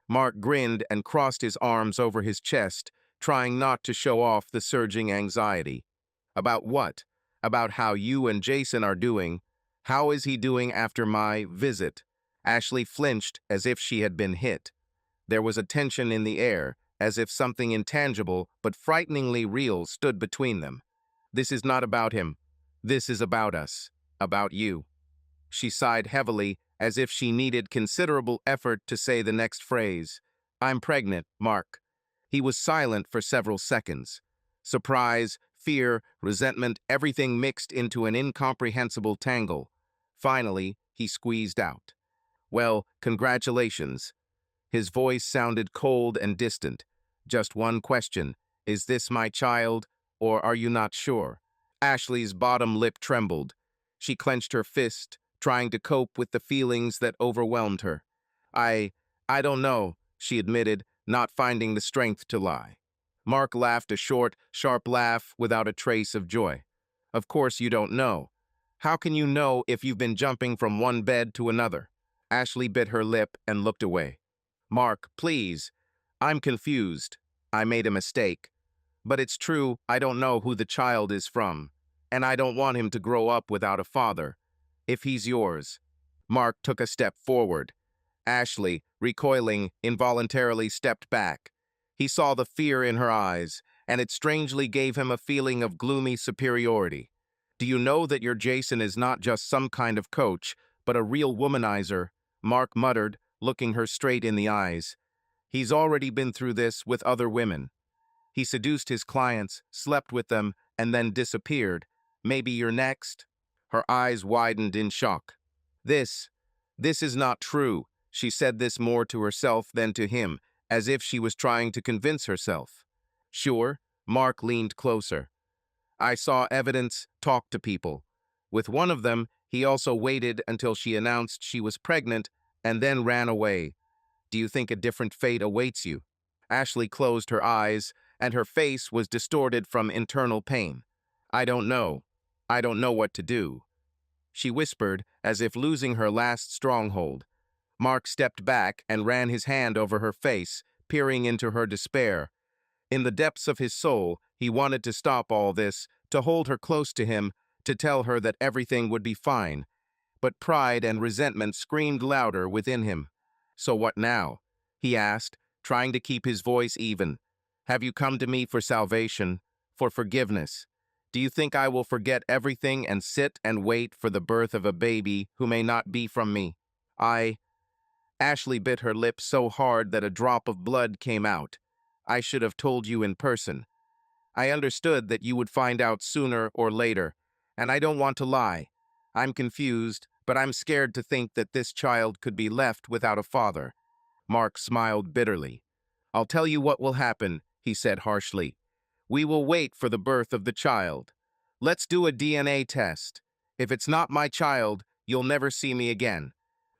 Mark grinned and crossed his arms over his chest, trying not to show off the surging anxiety. "About what?" "About how you and Jason are doing." "How is he doing after my visit?" Ashley flinched as if she had been hit. There was a tension in the air, as if something intangible but frighteningly real stood between them. "This is not about him. This is about us. About you." She sighed heavily, as if she needed considerable effort to say the next phrase. "I'm pregnant, Mark." He was silent for several seconds. Surprise, fear, resentment, everything mixed into an incomprehensible tangle. Finally, he squeezed out, "Well, congratulations." His voice sounded cold and distant. "Just one question. Is this my child, or are you not sure?" Ashley's bottom lip trembled. She clenched her fist, trying to cope with the feelings that overwhelmed her. I don't know," she admitted, not finding the strength to lie. Mark laughed a short, sharp laugh without a trace of joy. "Of course you don't know. How can you know if you've been jumping from one bed to another?" Ashley bit her lip and looked away. "Mark, please. I'm confused. I made a mistake. But it's true, I don't know who the child is from. And I don't want him to grow up without a father. If he's yours." Mark took a step forward. Ashley, recoiling, involuntarily stepped back. He saw the fear in her eyes, and it strangely gave him a feeling of gloomy superiority. "Do you know that your Jason is not just some kind of coach, but a real womanizer?" Mark muttered, looking her straight in the eyes. "He's already been through this with other women. He seduced his clients, slept with them, and then disappeared. Maybe you're next?" Her eyes widened in shock. This is not true." She said this more to herself than to him, as if she was trying to convince herself. "Sure?" Mark leaned closer. "I saw evidence, talked to people. With one of them, he also waited until she announced she was pregnant and then ran away. Do you think a different fate awaits you?" Ashley closed her eyes, and her face was distorted from internal pain. "I don't know. I don't know what to do," she whispered, as if losing her last stronghold. Mark stepped back and ran his hand over her face, peering into her despair. In the depths of his soul, he wanted to stop all this, to hold her close to him, to tell her that everything would be fine. But pride and resentment screamed louder within him. "So what now?" he asked, trying to keep his voice even. "Have you come to me for salvation, for forgiveness? Do you think I will forget everything and sit and wait for the birth of a baby who may not be from me? Ashley bit her lip so hard that a drop of blood came out. "I should have told you in person. I understood that you would find out sooner or later, and I don't want to lie. I'm confused, but I'm scared to think that this child could be left without a father." Mark smiled bitterly. "I'll tell you what will happen," he said harshly. "We will wait for the birth of the child. Let's do a DNA test. If it's not my child, you'll never see me again."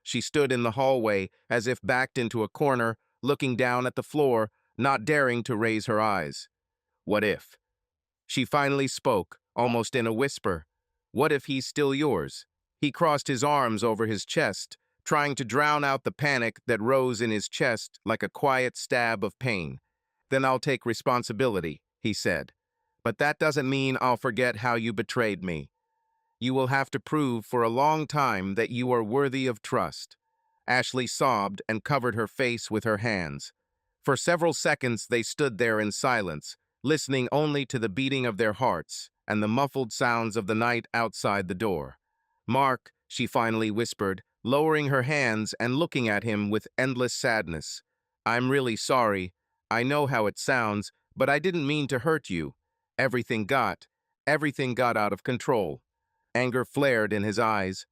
She stood in the hallway, as if backed into a corner, looking down at the floor, not daring to raise her eyes. What if? She finally spoke, almost in a whisper. What if he's still yours? He crossed his arms over his chest, trying to drown out the panic that rose in his chest like a quiet stab of pain. Then I'll take responsibility, he said. But that doesn't mean I'll forget how you betrayed me. You will have to prove for a long time that you are worthy of trust. Ashley sobbed and covered her face with her hands. For several seconds they stood there in silence, listening only to the beating of their hearts and the muffled sounds of the night outside the door. Mark, she finally whispered, lowering her hands and looking at him with endless sadness. I'm really sorry. I know how it sounds, but I didn't mean to hurt you. Everything got out of control. Anger flared in his eyes.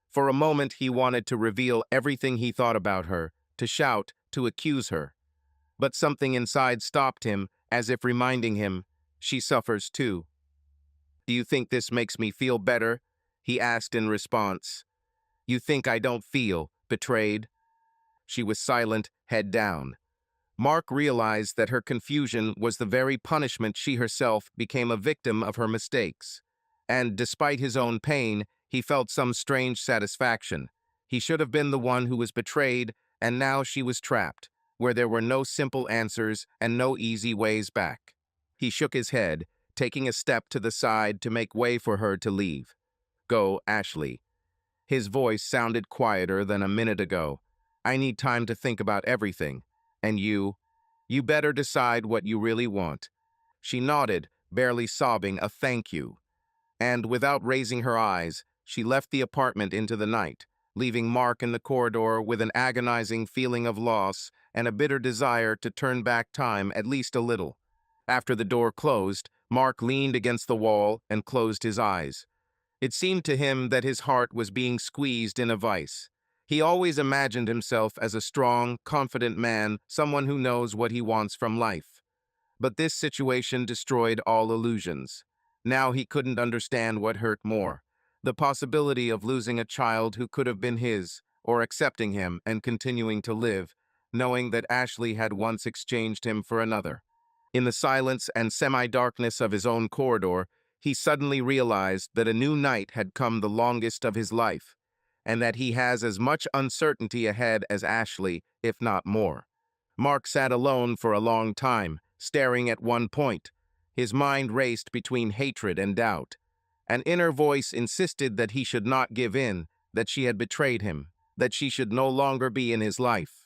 For a moment he wanted to reveal everything he thought about her, to shout, to accuse her. But something inside stopped him, as if reminding him, she suffers too. Do you think this makes me feel better? He asked in response. You think I don't feel betrayed? She was silent, head down. Mark realized that her confusion was the very punishment she herself became a victim of her mistakes. And despite his own pain, he felt some strange satisfaction. He should have been the one who was betrayed, and now she was trapped, where there were no simple answers and no easy ways back. He shook his head, taking a step to the side to make way for her to leave. Go, Ashley. His voice sounded quieter than a minute ago. I need time to think about everything. And you better decide what you really want. She nodded, barely sobbing a thank you. And without raising her eyes, she left the apartment into the night, leaving Mark in the corridor with an agonizing feeling of loss and a bitter desire to turn back time at least a little. After the door closed, Mark leaned against the wall and closed his eyes. It seemed to him that his heart was being squeezed in a vice. He always imagined himself as a strong, confident man, someone who knows what he wants from life. But this situation destroyed all illusions. Now he couldn't understand what hurt more: the possibility of losing a child who could have been his, or accepting him and continuing to live, knowing that Ashley had once exchanged him for another. In the silence and semi-darkness of his own corridor, he suddenly realized that a new night had come, the longest of his life, and that he has as much uncertainty ahead as Ashley, if not more. Mark sat alone for a long time, staring at one point. His mind raced between hatred and doubt. An inner voice insisted that he should not give in, that she had betrayed him, that she should no longer be in his life.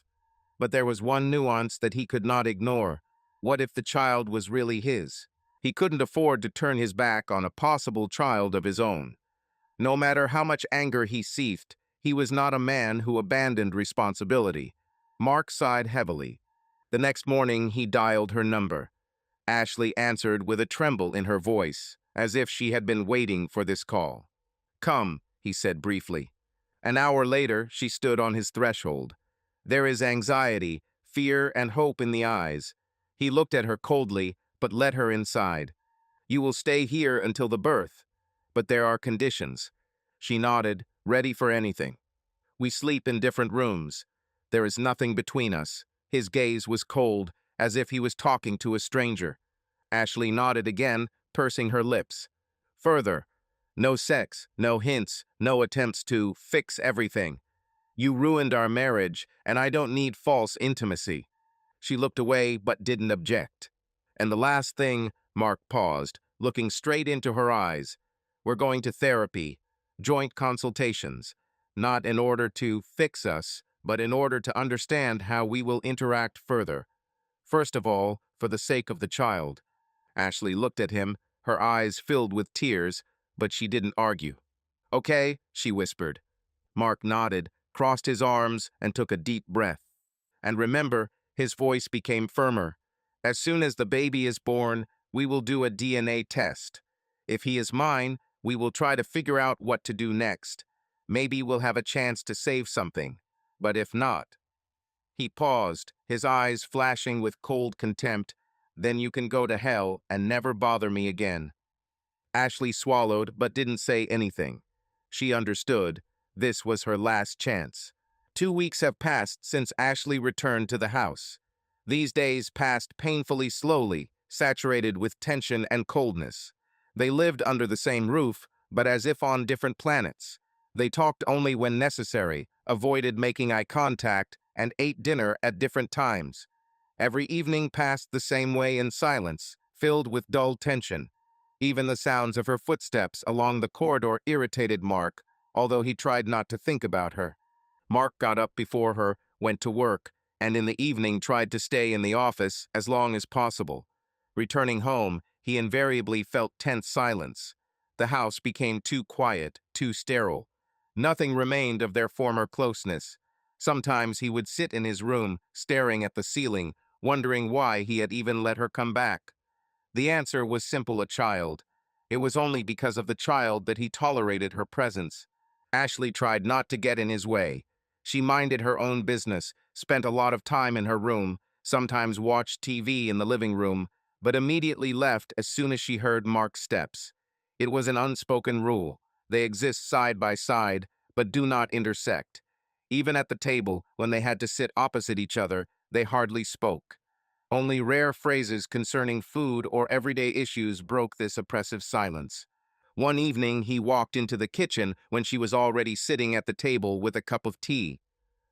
But there was one nuance that he could not ignore. What if the child was really his? He couldn't afford to turn his back on a possible child of his own. No matter how much anger he seethed, he was not a man who abandoned responsibility. Mark sighed heavily. The next morning he dialed her number. Ashley answered with a tremble in her voice, as if she had been waiting for this call. Come, he said briefly. An hour later, she stood on his threshold. There is anxiety, fear, and hope in the eyes. He looked at her coldly, but let her inside. You will stay here until the birth, but there are conditions. She nodded, ready for anything. We sleep in different rooms. There is nothing between us. His gaze was cold, as if he was talking to a stranger. Ashley nodded again, pursing her lips. Further, no sex, no hints, no attempts to fix everything. You ruined our marriage, and I don't need false intimacy. She looked away but didn't object. And the last thing, Mark paused, looking straight into her eyes. We're going to therapy, joint consultations, not in order to fix us, but in order to understand how we will interact further. First of all, for the sake of the child. Ashley looked at him, her eyes filled with tears, but she didn't argue. Okay, she whispered. Mark nodded, crossed his arms, and took a deep breath. And remember, his voice became firmer. As soon as the baby is born, we will do a DNA test. If he is mine, we will try to figure out what to do next. Maybe we'll have a chance to save something. But if not... He paused, his eyes flashing with cold contempt. Then you can go to hell and never bother me again. Ashley swallowed but didn't say anything. She understood. This was her last chance. 2 weeks have passed since Ashley returned to the house. These days passed painfully slowly, saturated with tension and coldness. They lived under the same roof, but as if on different planets. They talked only when necessary, avoided making eye contact, and ate dinner at different times. Every evening passed the same way in silence, filled with dull tension. Even the sounds of her footsteps along the corridor irritated Mark, although he tried not to think about her. Mark got up before her, went to work, and in the evening tried to stay in the office as long as possible. Returning home, he invariably felt tense silence. The house became too quiet, too sterile. Nothing remained of their former closeness. Sometimes he would sit in his room, staring at the ceiling, wondering why he had even let her come back. The answer was simple: a child. It was only because of the child that he tolerated her presence. Ashley tried not to get in his way. She minded her own business, spent a lot of time in her room, sometimes watched TV in the living room, but immediately left as soon as she heard Mark's steps. It was an unspoken rule. They exist side by side, but do not intersect. Even at the table, when they had to sit opposite each other, they hardly spoke. Only rare phrases concerning food or everyday issues broke this oppressive silence. One evening, he walked into the kitchen when she was already sitting at the table with a cup of tea.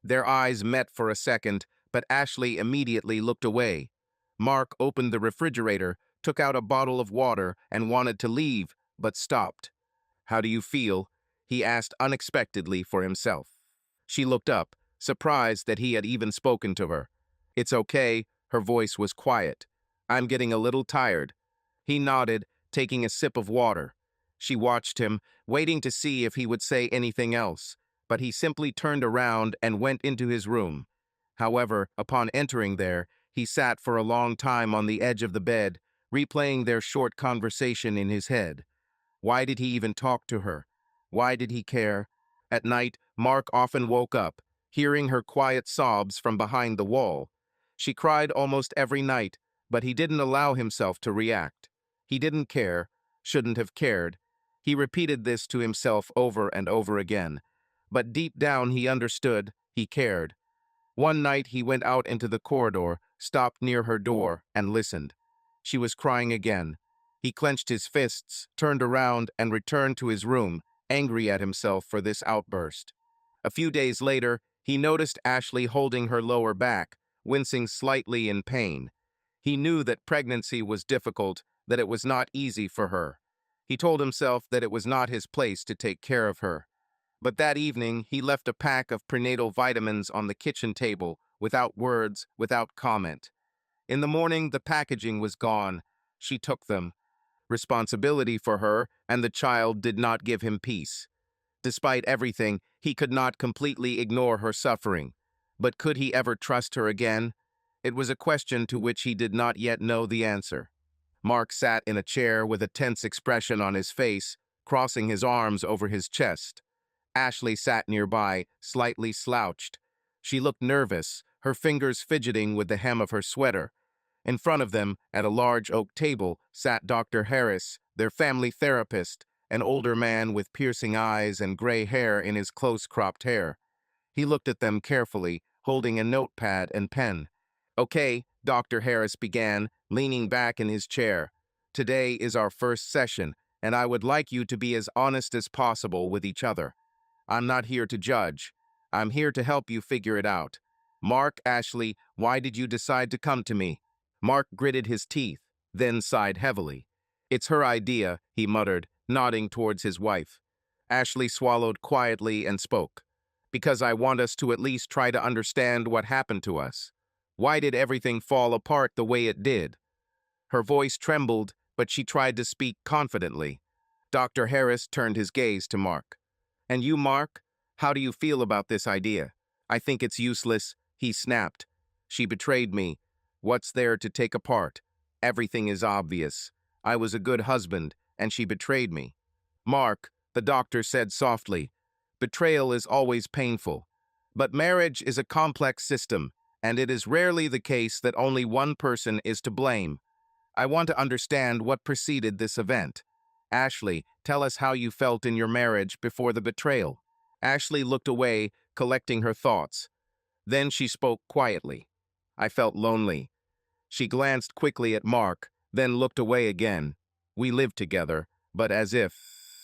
Their eyes met for a second, but Ashley immediately looked away. Mark opened the refrigerator, took out a bottle of water, and wanted to leave, but stopped. "How do you feel?" he asked unexpectedly for himself. She looked up, surprised that he had even spoken to her. "It's okay." Her voice was quiet. "I'm getting a little tired." He nodded, taking a sip of water. She watched him, waiting to see if he would say anything else, but he simply turned around and went into his room. However, upon entering there, he sat for a long time on the edge of the bed, replaying their short conversation in his head. Why did he even talk to her? Why did he care? At night, Mark often woke up, hearing her quiet sobs from behind the wall. She cried almost every night, but he didn't allow himself to react. He didn't care, shouldn't have cared. He repeated this to himself over and over again. But deep down he understood, he cared. One night he went out into the corridor, stopped near her door, and listened. She was crying again. He clenched his fists, turned around, and returned to his room, angry at himself for this outburst. A few days later, he noticed Ashley holding her lower back, wincing slightly in pain. He knew that pregnancy was difficult, that it was not easy for her. He told himself that it was not his place to take care of her. But that evening, he left a pack of prenatal vitamins on the kitchen table, without words, without comment. In the morning, the packaging was gone. She took them. Responsibility for her and the child did not give him peace. Despite everything, he could not completely ignore her suffering. But could he ever trust her again? It was a question to which he did not yet know the answer. Mark sat in a chair with a tense expression on his face, crossing his arms over his chest. Ashley sat nearby, slightly slouched. She looked nervous, her fingers fidgeting with the hem of her sweater. In front of them, at a large oak table, sat Dr. Harris, their family therapist, an older man with piercing eyes and gray hair in his close-cropped hair. He looked at them carefully, holding a notepad and pen. "Okay," Dr. Harris began, leaning back in his chair. "Today is our first session, and I would like you to be as honest as possible with each other. I'm not here to judge. I'm here to help you figure it out. Mark, Ashley, why did you decide to come to me?" Mark gritted his teeth, then sighed heavily. "It's her idea," he muttered, nodding towards his wife. Ashley swallowed quietly and spoke. "Because I want us to at least try to understand what happened to us. Why did everything fall apart the way it did?" Her voice trembled, but she tried to speak confidently. Dr. Harris turned his gaze to Mark. "And you, Mark? How do you feel about this idea?" "I think it's useless," he snapped. "She betrayed me. What's there to take apart? Everything is obvious. I was a good husband, and she betrayed me." "Mark," the doctor said softly, "betrayal is always painful. But marriage is a complex system, and it is rarely the case that only one person is to blame. I want to understand what preceded this event. Ashley, tell us how you felt in your marriage before the betrayal." Ashley looked away, collecting her thoughts. Then she spoke quietly. I felt lonely. She glanced quickly at Mark, then looked away again. We lived together, but as if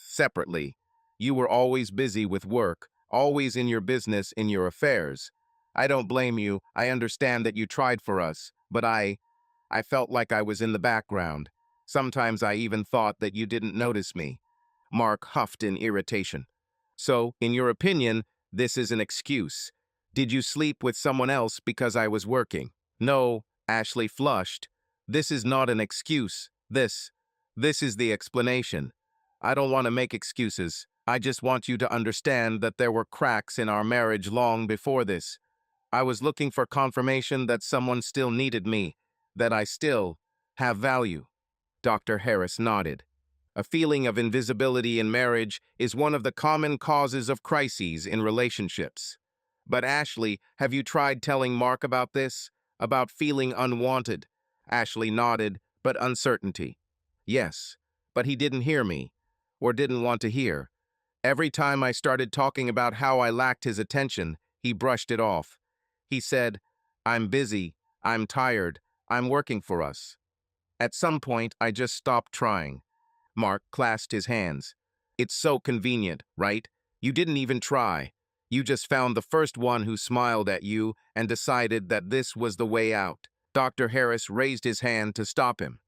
separately. You were always busy with work, always in your business, in your affairs. I don't blame you. I understand that you tried for us, but I felt like I was in the background. Sometimes I even thought that you didn't notice me. Mark huffed in irritation. So, in your opinion, this is an excuse. Did you sleep with someone else because I was working? No, Ashley flushed. This is not an excuse. This is the explanation. I don't want to make excuses. I just want you to understand that there were cracks in our marriage long before this. I was looking for confirmation that someone still needed me, that I still have value. Dr. Harris nodded. A feeling of invisibility in marriage is one of the common causes of crises in relationships. But Ashley, have you tried telling Mark about this? About feeling unwanted? Ashley nodded, but uncertainty. Yes, but he didn't hear me, or didn't want to hear. Every time I started talking about how I lacked his attention, he brushed it off. He said, I'm busy, I'm tired, I'm working for us. At some point, I just stopped trying. Mark clasped his hands. It's so convenient, right? You didn't even try. You just found the first one who smiled at you and decided that this was the way out. Dr. Harris raised his hand to stop him.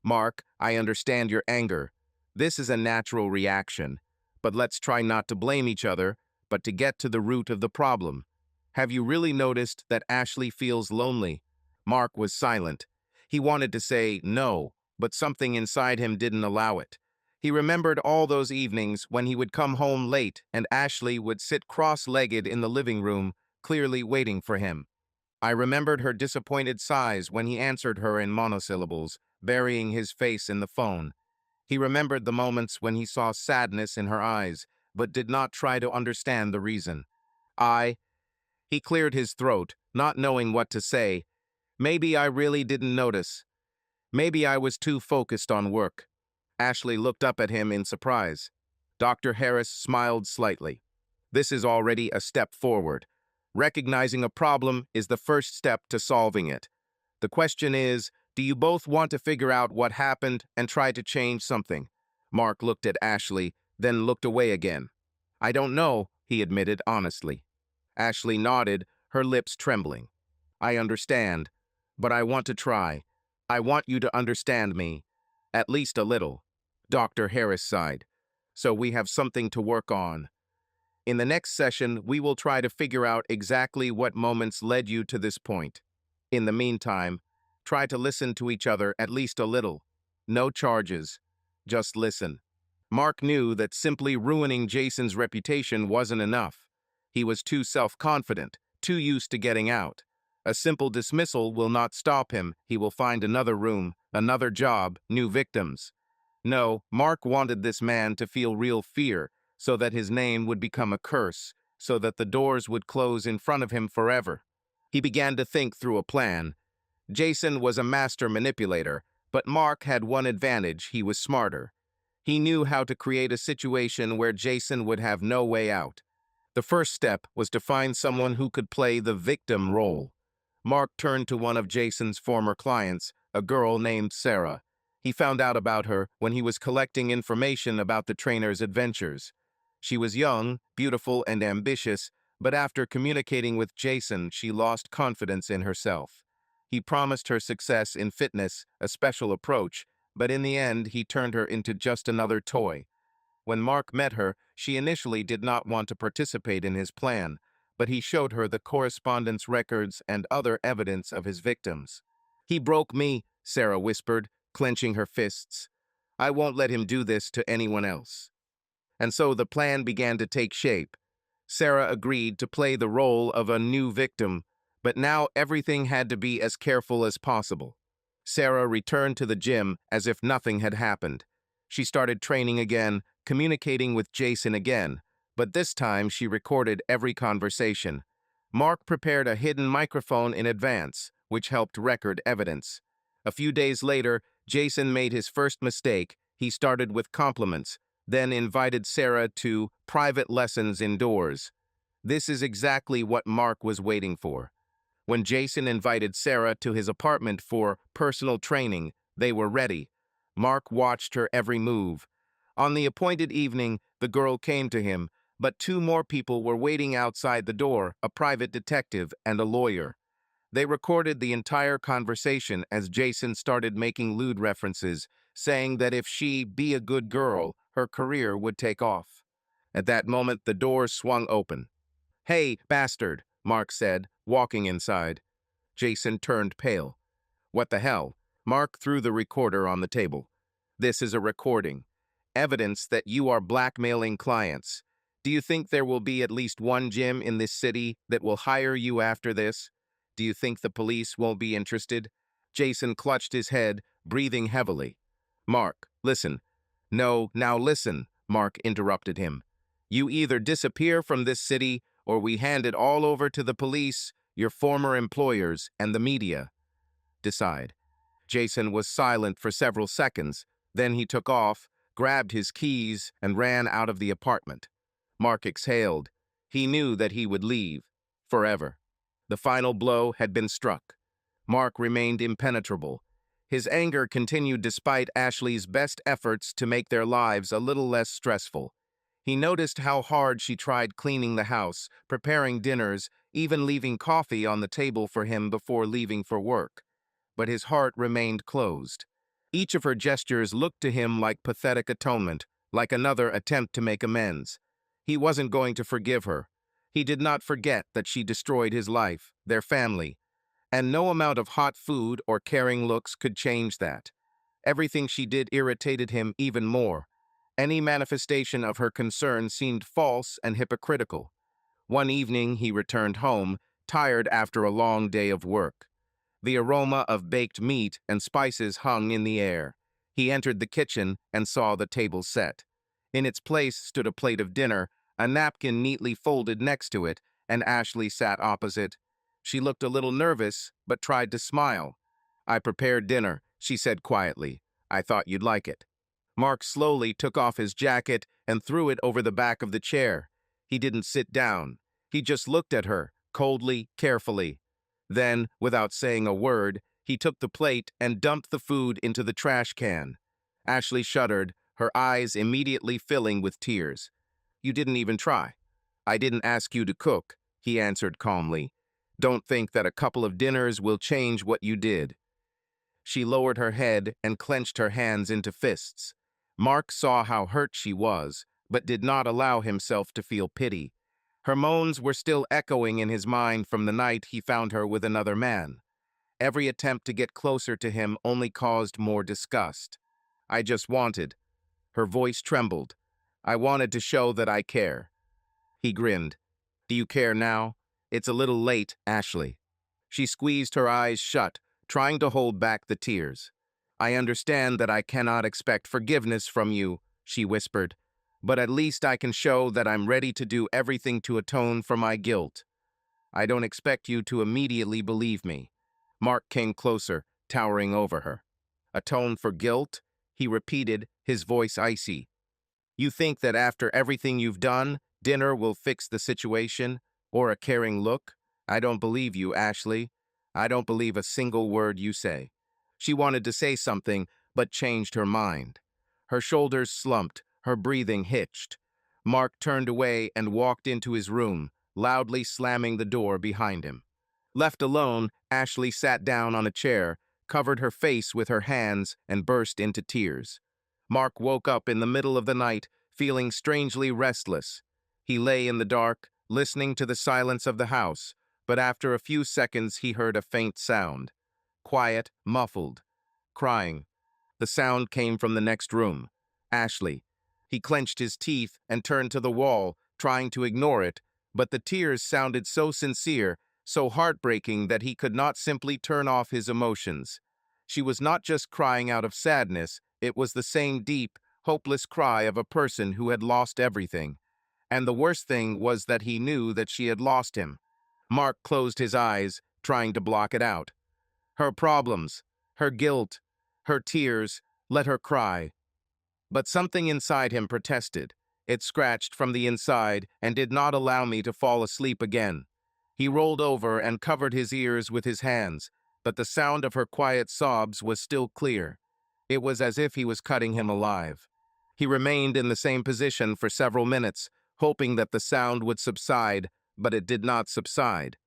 Mark, I understand your anger. This is a natural reaction. But let's try not to blame each other, but to get to the root of the problem. Have you really noticed that Ashley feels lonely? Mark was silent. He wanted to say no, but something inside him didn't allow it. He remembered all those evenings when he would come home late and Ashley would sit cross-legged in the living room, clearly waiting for him. I remembered her disappointed sighs when he answered her in monosyllables, burying his face in the phone. He remembered the moments when he saw sadness in her eyes, but did not try to understand the reason. He cleared his throat, not knowing what to say. Maybe I really didn't notice. Maybe I was too focused on work. Ashley looked up at him in surprise. Dr. Harris smiled slightly. This is already a step forward. Recognizing a problem is the first step to solving it. The question is, do you both want to figure out what happened and try to change something? Mark looked at Ashley, then looked away again. I don't know, he admitted honestly. Ashley nodded, her lips trembling. I understand, but I want to try. I want you to understand me, at least a little. Dr. Harris sighed. So we have something to work on. In the next session, we will try to figure out exactly what moments led you to this point. In the meantime, try to listen to each other at least a little. No charges. Just listen. Mark knew that simply ruining Jason's reputation wasn't enough. He was too self-confident, too used to getting out. A simple dismissal will not stop him. He will find another room, another job, new victims. No, Mark wanted this man to feel real fear, so that his name would become a curse, so that the doors would close in front of him forever. He began to think through a plan. Jason was a master manipulator, but Mark had one advantage: he was smarter. He knew how to create a situation where Jason would have no way out. The first step was to find someone who could play the victim role. Mark turned to one of Jason's former clients, a girl named Sarah. He found out about her when he was collecting information about the trainer's adventures. She was young, beautiful, and ambitious, but after communicating with Jason, she lost confidence in herself. He promised her success in fitness, a special approach, but in the end, he turned her into just another toy. When Mark met her, she initially did not want to participate in his plan, but he showed her the correspondence records and other evidence of his victims. He broke me, Sarah whispered, clenching her fists. I won't let him do this to anyone else. And so the plan began to take shape. Sarah agreed to play the role of a new victim, but now everything had to be as careful as possible. Sarah returned to the gym as if nothing had happened. She started training again, communicating with Jason again, but this time she recorded every conversation. Mark prepared a hidden microphone in advance, which helped record evidence. A few days later, Jason made his first mistake. He started with compliments, then invited Sarah to private lessons indoors. This is exactly what Mark was waiting for. When Jason invited Sarah to his apartment for personal training, they were ready. Mark watched her every move. On the appointed evening, the girl came to him, but two more people were waiting outside the door, a private detective and a lawyer. They recorded the entire conversation as Jason started making lewd references, saying that if she be a good girl, her career would take off. At that moment, the door swung open. "Hey, bastard," Mark said, walking inside. Jason turned pale. "What the hell?" Mark threw the recorder on the table. "This is a recording. Evidence that you are blackmailing clients. Do you think there will be at least one gym in this city that will hire you after this? Do you think the police won't be interested?" Jason clutched his head, breathing heavily. "Mark, listen." "No, now listen," Mark interrupted him. "You either disappear from this city or we hand it all over to the police, your former employers, and the media. Decide." Jason was silent for several seconds. Then he took off, grabbed his keys, and ran out of the apartment. Mark exhaled. He knew that he would leave. Forever. The final blow had been struck. Mark remained impenetrable. His anger continued despite Ashley's best efforts to make their lives a little less stressful. He noticed how hard she tried cleaning the house, preparing dinners, even leaving coffee on the table for him before leaving for work. But his heart remained closed. Each of her gestures looked to him like pathetic atonement, like another attempt to make amends. He wasn't going to forgive her. He did not forget that she destroyed his life, their family, and no amount of hot food or caring looks could change that. Everything she did irritated him even more. Any manifestation of her concern seemed false and hypocritical. One evening he returned home, tired after a long day of work. The aroma of baked meat and spices hung in the air. He entered the kitchen and saw the table set. In its place stood a plate of dinner, a napkin neatly folded next to it, and Ashley sat opposite. She looked a little nervous, but tried to smile. "I prepared dinner," she said quietly. "I thought you'd like it." Mark slowly took off his jacket and threw it over the back of the chair. He didn't sit down. He just looked at her, coldly, carefully. Then, without saying a word, he took the plate and dumped the food into the trash can. Ashley shuddered, her eyes immediately filling with tears. "You didn't even try." "I didn't ask you to cook," he answered calmly. "Don't think that a couple of dinners will change what you did." She lowered her head and clenched her hands into fists. Mark saw how hurt she was, but did not allow himself to feel pity. Her moans were still echoing in his mind from the night he found her with another man. Every attempt to get closer to him only caused more disgust. "I just wanted." Her voice trembled. "I wanted to show that I care." He grinned. "Do you care now? It's a little late, Ashley." She squeezed her eyes shut, trying to hold back the tears. "I understand that I cannot expect forgiveness from you," she whispered, "but at least I can show that I'm ready to do everything to atone for my guilt. I don't expect you to immediately believe me." Mark came closer, towering over her. "Atone for guilt?" he repeated, his voice icy. "You think that after everything you've done, dinner will fix the situation, or a caring look? I don't believe you, Ashley. I don't believe a single word you say." She wanted to say something, but changed her mind. Her shoulders slumped, her breathing hitched. Mark turned away and walked into his room, loudly slamming the door behind him. Left alone, Ashley sat down on a chair, covered her face with her hands, and burst into tears. Mark woke up in the middle of the night, feeling strangely restless. He lay in the dark, listening to the silence of the house, but after a few seconds he heard a faint sound. Quiet, muffled. Crying. The sound came from the next room. Ashley. He clenched his teeth and turned to the wall, trying to ignore it, but the tears sounded so sincere, so heartbreaking that he could not simply turn off his emotions. She was not just crying out of sadness, it was the same deep, hopeless cry of a person who had lost everything. And the worst thing was that he knew that she had lost him. Mark closed his eyes, trying to block it out. Her problems, her guilt, her tears, let her cry. But something inside him protested. It scratched from the inside and did not allow me to fall asleep again. He rolled over and covered his ears with his hands, but the sound of her quiet sobs was still clear. It was as if he was cutting him alive. He remained in the same position for several minutes, hoping that the sound would subside, but it did not subside.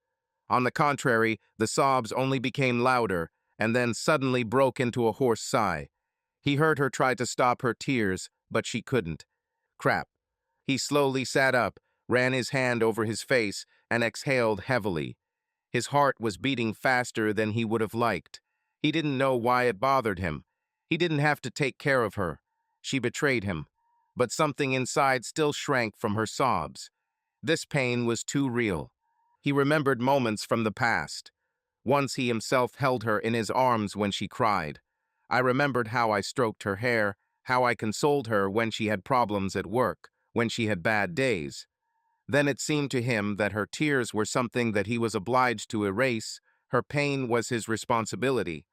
On the contrary, the sobs only became louder, and then suddenly broke into a hoarse sigh. He heard her try to stop her tears, but she couldn't. Crap. He slowly sat up, ran his hand over his face, and exhaled heavily. His heart was beating faster than he would have liked. He didn't know why it bothered him. He didn't have to take care of her. She betrayed him. But something inside still shrank from her sobs. This pain was too real. He remembered moments from the past. Once he himself held her in his arms when she cried. I remembered how I stroked her hair, how I consoled her when she had problems at work, when she had bad days. Then it seemed to him that her tears were something that he was obliged to erase, her pain was his responsibility.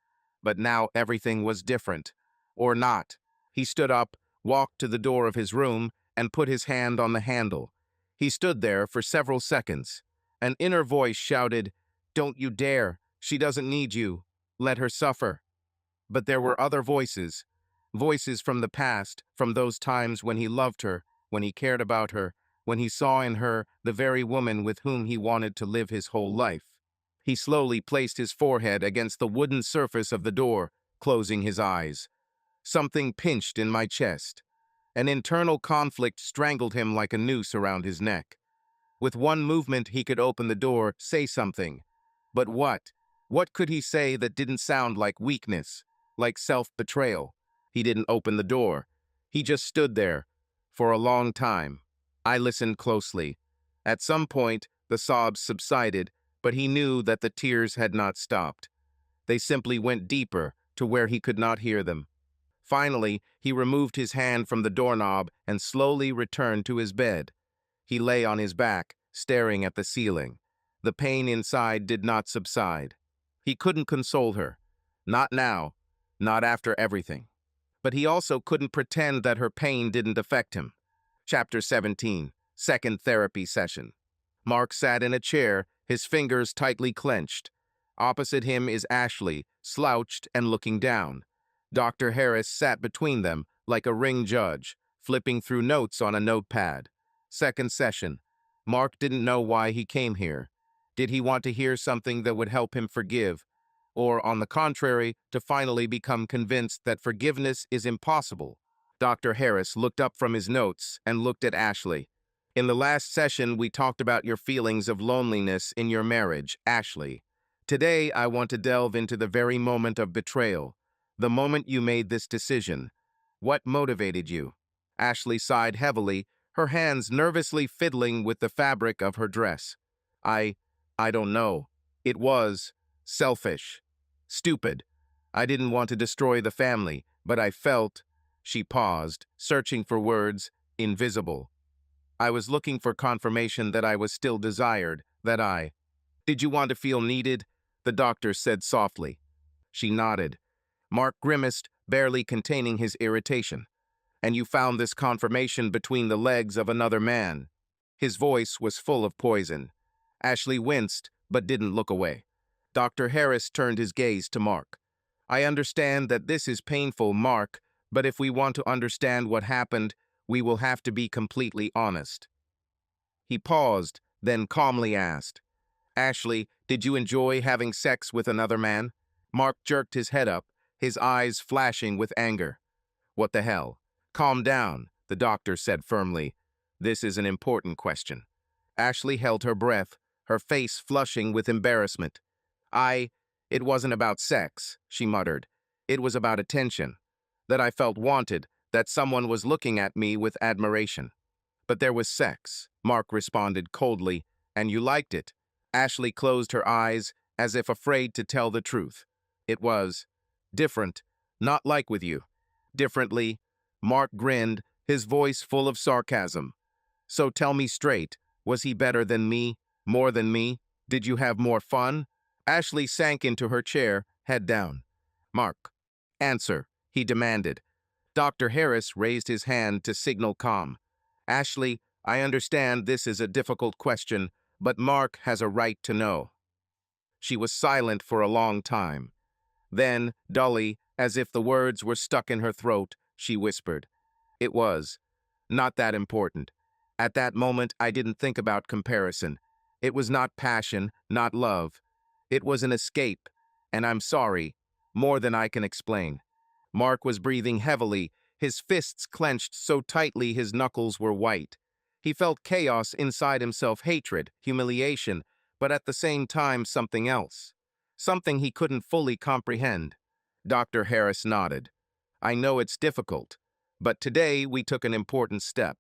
But now everything was different. Or not. He stood up, walked to the door of his room, and put his hand on the handle. He stood there for several seconds. An inner voice shouted, "Don't you dare. She doesn't need you. Let her suffer." But there were other voices. Voices from the past, from those times when he loved her, when he cared about her, when he saw in her the very woman with whom he wanted to live his whole life. He slowly placed his forehead against the wooden surface of the door, closing his eyes. Something pinched in my chest. An internal conflict strangled him like a noose around his neck. With one movement, he could open the door, say something. But what? What could he say that didn't sound like weakness, like self-betrayal? He didn't open the door. He just stood there. For a long time. I listened closely. At some point, the sobs subsided, but he knew that the tears had not stopped. They simply went deeper, to where he could not hear them. Finally, he removed his hand from the doorknob and slowly returned to his bed. He lay on his back, staring at the ceiling. The pain inside did not subside. He couldn't console her. Not now. Not after everything. But he also couldn't pretend that her pain didn't affect him. Chapter 17, Second Therapy Session. Mark sat in a chair, his fingers tightly clenched. Opposite him is Ashley, slouched and looking down. Dr. Harris sat between them, like a ring judge, flipping through notes on a notepad. Second session. Mark didn't know why he came here. Did he want to hear something that would help him forgive? Or, on the contrary, to finally become convinced that forgiveness is impossible? Dr. Harris looked up from his notes and looked at Ashley. In the last session, we talked about your feelings of loneliness in your marriage, Ashley. Today, I want to delve into the very moment of betrayal. The moment you made this decision. What motivated you? Ashley sighed heavily, her hands nervously fiddling with the fabric of her dress. I don't know. It was selfish. Stupid. I didn't want to destroy the family, but I felt... She paused, searching for words, invisible. I was looking for confirmation that I was still desired, that I... Did you want to feel needed? The doctor said softly. She nodded. Mark grimaced, barely containing his irritation. And you found this confirmation between the legs of another man. His voice was full of poison. Ashley winced, but didn't look away. Dr. Harris turned his gaze to Mark. I understand that this is painful, Mark, but if we want to understand what happened, we will have to be completely honest. He paused, then calmly asked, Ashley, did you enjoy having sex with another man? Mark jerked his head up, his eyes flashing with anger. What the hell? Calm down, the doctor said firmly. This is an important question. Ashley held her breath, her face flushing with embarrassment. It wasn't about sex, she muttered. It was about attention. That I felt wanted, that someone was looking at me with admiration. But there was sex, Mark responded coldly, and you liked it. Ashley closed her eyes, as if afraid to tell the truth. It was different, not like with you. Differently, Mark grinned, his voice full of sarcasm. So tell me straight, was he better than me, more than me? Did you have more fun? Ashley sank into her chair, head down. Mark, answer, he demanded. Dr. Harris raised his hand to signal calm. Ashley, I understand this is a difficult question, but Mark has a right to know. She was silent for a long time. Then, dully, as if the words were stuck in her throat, she whispered, "It was. Not that important. At that moment, I didn't think about comparison. It was not passion, not love. It was an escape, and I'm sorry, more than I can explain." Mark was breathing heavily, his fists clenched so tightly his knuckles were white. He felt chaos inside himself, hatred, humiliation, but at the same time something else. Something he couldn't fully comprehend. Dr. Harris nodded. "I know it's difficult, but today we took an important step.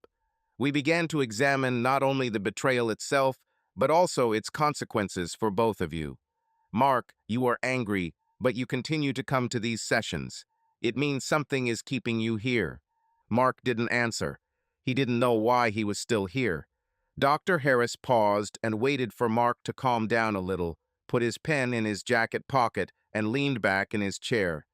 We began to examine not only the betrayal itself, but also its consequences for both of you. Mark, you are angry, but you continue to come to these sessions. It means something is keeping you here." Mark didn't answer. He didn't know why he was still here. Dr. Harris paused and waited for Mark to calm down a little, put his pen in his jacket pocket, and leaned back in his chair.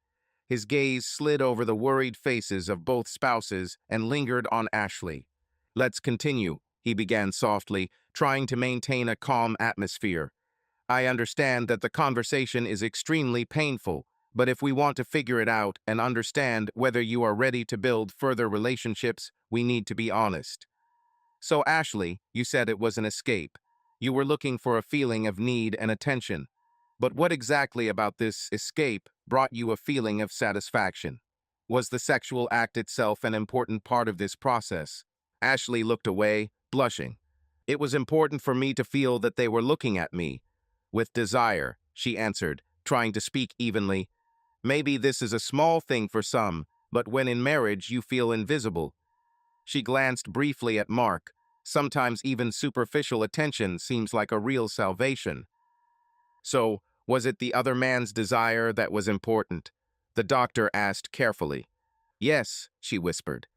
His gaze slid over the worried faces of both spouses and lingered on Ashley. "Let's continue," he began softly, trying to maintain a calm atmosphere. "I understand that the conversation is extremely painful, but if we want to figure it out and understand whether you are ready to build further relationships, we need to be honest. So, Ashley, you said it was an escape. You were looking for a feeling of need and attention. But what exactly about this escape brought you a feeling of satisfaction? Was the sexual act itself an important part of this process?" Ashley looked away, blushing. "It was important for me to feel that they were looking at me with desire," she answered, trying to speak evenly. "Maybe this is a small thing for some, but when in marriage you feel invisible." She glanced briefly at Mark. Sometimes even superficial attention seems like a real salvation. "So, was it the other man's desire that was important?" the doctor asked carefully. "Yes," she whispered.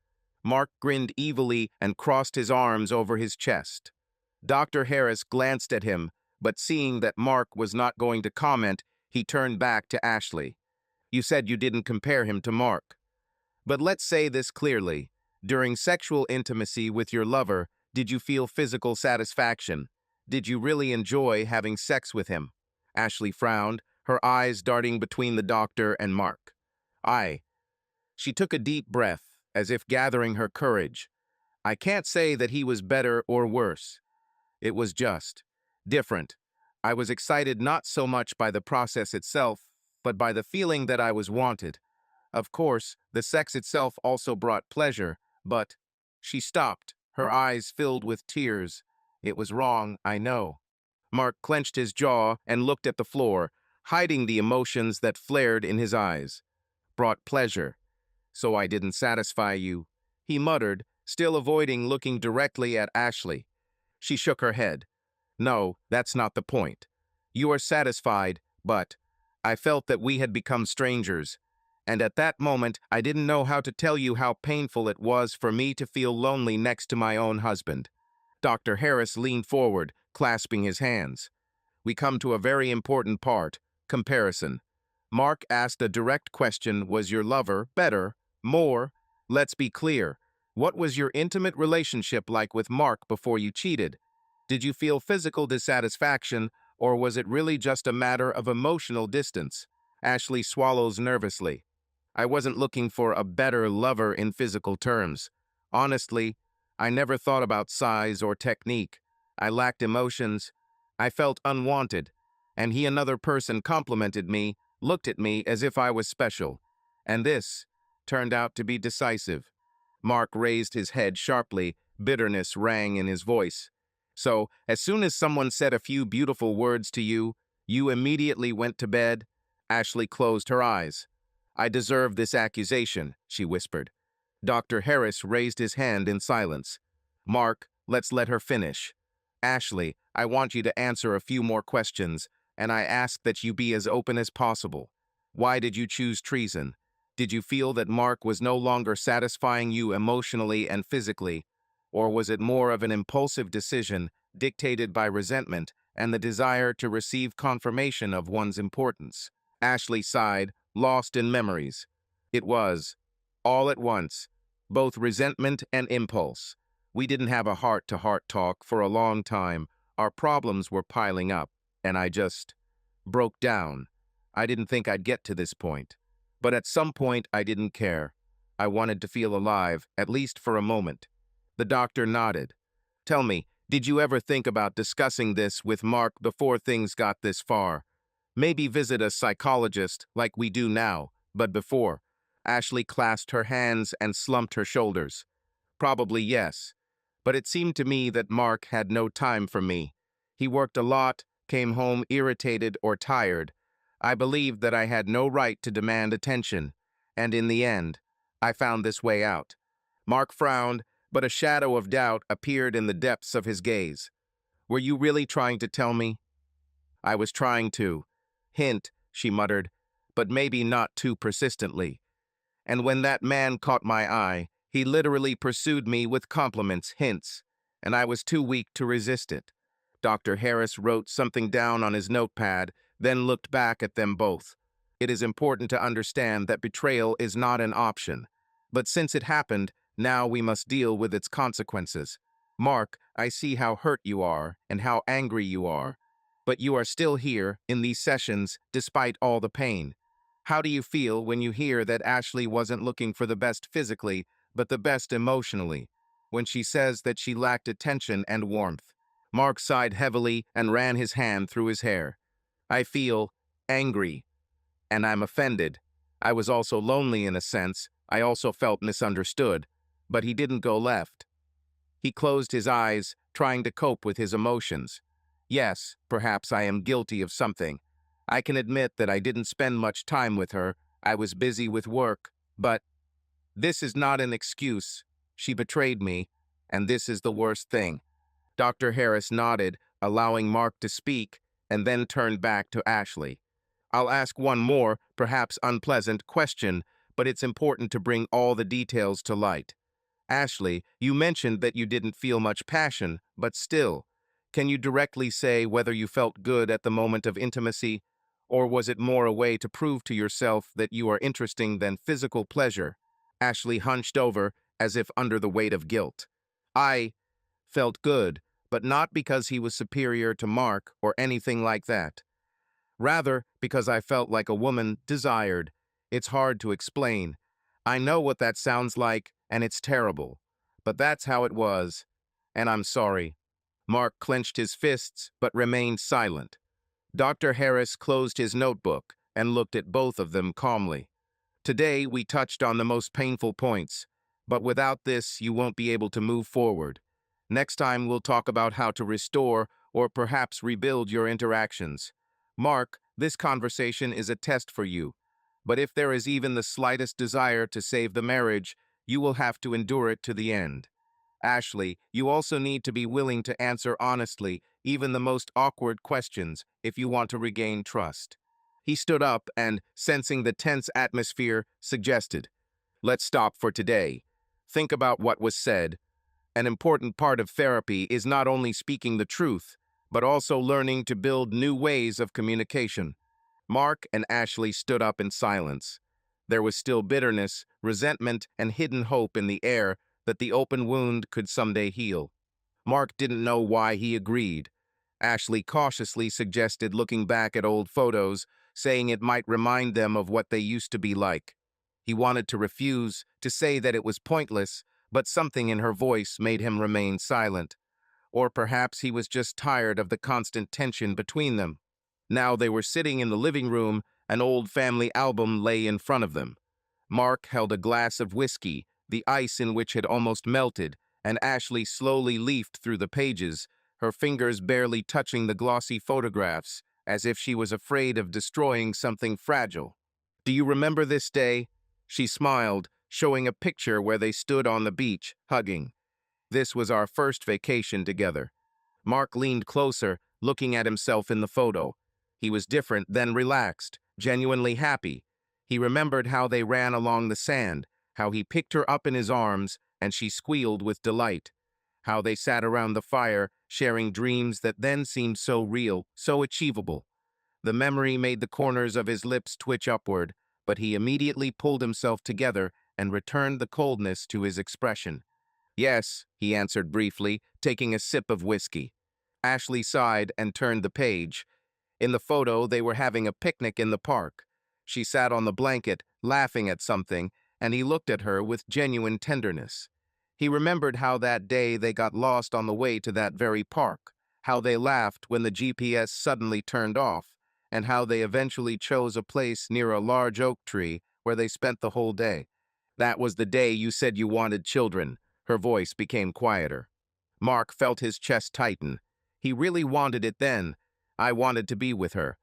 Mark grinned evilly and crossed his arms over his chest. Dr. Harris glanced at him, but seeing that Mark was not going to comment, he turned back to Ashley. "You said you didn't compare him to Mark. But let's say this clearly. During sexual intimacy with your lover, did you feel physical satisfaction? Did you really enjoy having sex with him?" Ashley frowned, her eyes darting between the doctor and Mark. "I." She took a deep breath, as if gathering her courage. "I can't say that he was better or worse. It was just different. I was excited not so much by the process itself, but by the feeling that I was wanted. Of course, the sex itself also brought pleasure, but—" She stopped, her eyes filled with tears. "It was wrong, I know." Mark clenched his jaw and looked at the floor, hiding the emotions that flared in his eyes. "Brought pleasure. So I didn't satisfy you," he muttered, still avoiding looking directly at Ashley. She shook her head. "No, that's not the point. You are satisfied, but I felt that we had become strangers. And at that moment, I didn't know how to tell you how painful it was for me to feel lonely next to my own husband." Dr. Harris leaned forward, clasping his hands. "We come to a very important part, comparison. Mark asked a direct question: was your lover better, more? Let's be clear. What was your intimate relationship like with Mark before you cheated? Did you feel physical dissatisfaction, or was it really just a matter of emotional distance?" Ashley swallows nervously. "I wasn't looking for a better lover in physical terms. Honestly, I never thought about size or technique. I lacked emotions. I felt unwanted, and he, another person, complimented me, looked at me as if I was special. And this turned out to be decisive." Mark raised his head sharply, bitterness rang in his voice. "So, as soon as someone said a few beautiful words to you, you immediately went to bed?" Ashley closed her eyes. "I deserve this accusation," she whispered. Dr. Harris raised his hand in silence. "Mark, let's let her finish. Ashley, I want you to answer a few more questions, and I ask that you be as open as possible. Why did you choose treason? Did you feel that Mark was no longer satisfying you emotionally and physically, or was it more of an impulsive decision dictated by resentment and the desire to receive confirmation of one's importance?" Ashley sighed, lost in memories. "It was, all at once, both resentment and impulse. We didn't have a heart-to-heart talk for a long time. Our problems were piling up, and I just broke down. I didn't think I'd get to this point. But at some point, I didn't care. I wanted to feel alive, at least for a moment. The doctor nodded. Tell me, did you ever think about discussing this with Mark before things got this far? Maybe visit a psychologist like we do now, but before. Ashley clasped her hands and slumped her shoulders. Probably yes. But it seemed to me that Mark had no time for me. He worked a lot, came home irritated or tired. I believed that I had no right to demand attention, and in the end, I found this way out. Mark frowned, but a shadow of doubt appeared in the depths of his gaze. Were you really trying to tell me? I was trying to. Hint, she muttered, but maybe not too persistently. And when that man caught my eye, he literally pursued me with compliments, hints, and I was too weak to resist it. Dr. Harris wrote something down on his notepad, then looked back at them both. It is important to understand that betrayal is not an option. But since it happened, now we must deal with its consequences. Mark, I see how hurt you are and how angry you are. But you are still here in these sessions despite all the pain. How do you feel when you hear that Ashley wasn't looking for the best physically, but the best emotionally? When she says that she lacked attention and warmth? Mark sighed heavily and ran his hand through his hair. I feel angry, and I'm offended. I was also lonely in a sense. I also felt misunderstood. But he didn't go left. He closed his eyes, trying to cope with his emotions. Yes, perhaps I am guilty of something. I can admit that I didn't spend much time with her. I was busy with work. But this is not an excuse. She betrayed me, and this is the worst thing. Dr. Harris nodded, allowing Mark to speak, and then turned back to Ashley. I'll ask one more, perhaps unpleasant, question, but it's important to bring all the details to light. Ashley, you mentioned that you didn't feel much passion, but still, can you directly say whether you felt good at the moment of intimacy, or was it more a way to prove to yourself that you are interesting than physical pleasure? Ashley hunched over, as if under the weight of guilt. I felt good, but not because he was superior to Mark or anything like that. Rather, because I felt like a woman desired. It's hard to explain. I know what that sounds like, and it's terrible. But that's how it was, and I'm sorry. Mark clenched his fists, but remained silent. Dr. Harris closed his notebook and looked at both of them calmly. Today, we touched on the most painful points, but without this, you won't be able to move forward. Next time, we'll talk about how to restore or perhaps rebuild your interactions. Mark, this conversation is a test for you, but if there is even the slightest desire to save the marriage, you will have to endure it to the end. Ashley, you also need to be willing to answer honestly, even the most awkward questions, if you want to regain trust. He stood up and, sensing the tense atmosphere, suggested, let's stop for today. Think about what was said. An important part of therapy is not only speaking the truth, but also learning to build new ways of communication. Mark and Ashley stood up in silence. There was still bitterness, resentment, and hidden hope in the air that the open wound could someday heal. Mark didn't know why he agreed. Ashley cautiously suggested looking back at old photos, saying it might remind them of what they used to be like. He wanted to refuse, to say that it was pointless, but something in her voice made him remain silent. Or perhaps he was just tired of the constant tension between them. Now they were sitting in the living room, an old family album lay in front of them. Mark held a glass of whiskey, the ice in which had almost melted, and Ashley slowly leafed through the pages, her fingers barely touching the glossy photographs, as if she was afraid of destroying something fragile. Do you remember this day? She smiled, showing a picture where they stood on the beach, hugging. This was our first vacation together. Mark leaned closer, looking at himself in the photo. He was different, then relaxed, genuinely happy. He remembered how they ran along the sand, how he picked her up in his arms, and she squealed with delight. How they sat around the fire, sharing dreams that then seemed so real, so achievable. The memory made the corners of his lips twitch upward, but he immediately pulled himself together and returned the coldness to his expression. Yes, he answered briefly, taking a sip of whiskey. Ashley sighed and turned the page. In the photo, they were having a picnic in the park. She sat on the blanket, laughing at something, and he looked at her with genuine tenderness. He remembered how that day they got lost on the way to that very park, how they laughed when the GPS suddenly turned off, and how they eventually chose a place near a large oak tree where they spent the whole day. That was the day you said you wanted children. Her voice became quieter. Mark felt his chest tighten. He really wanted it then. I wanted to be with her.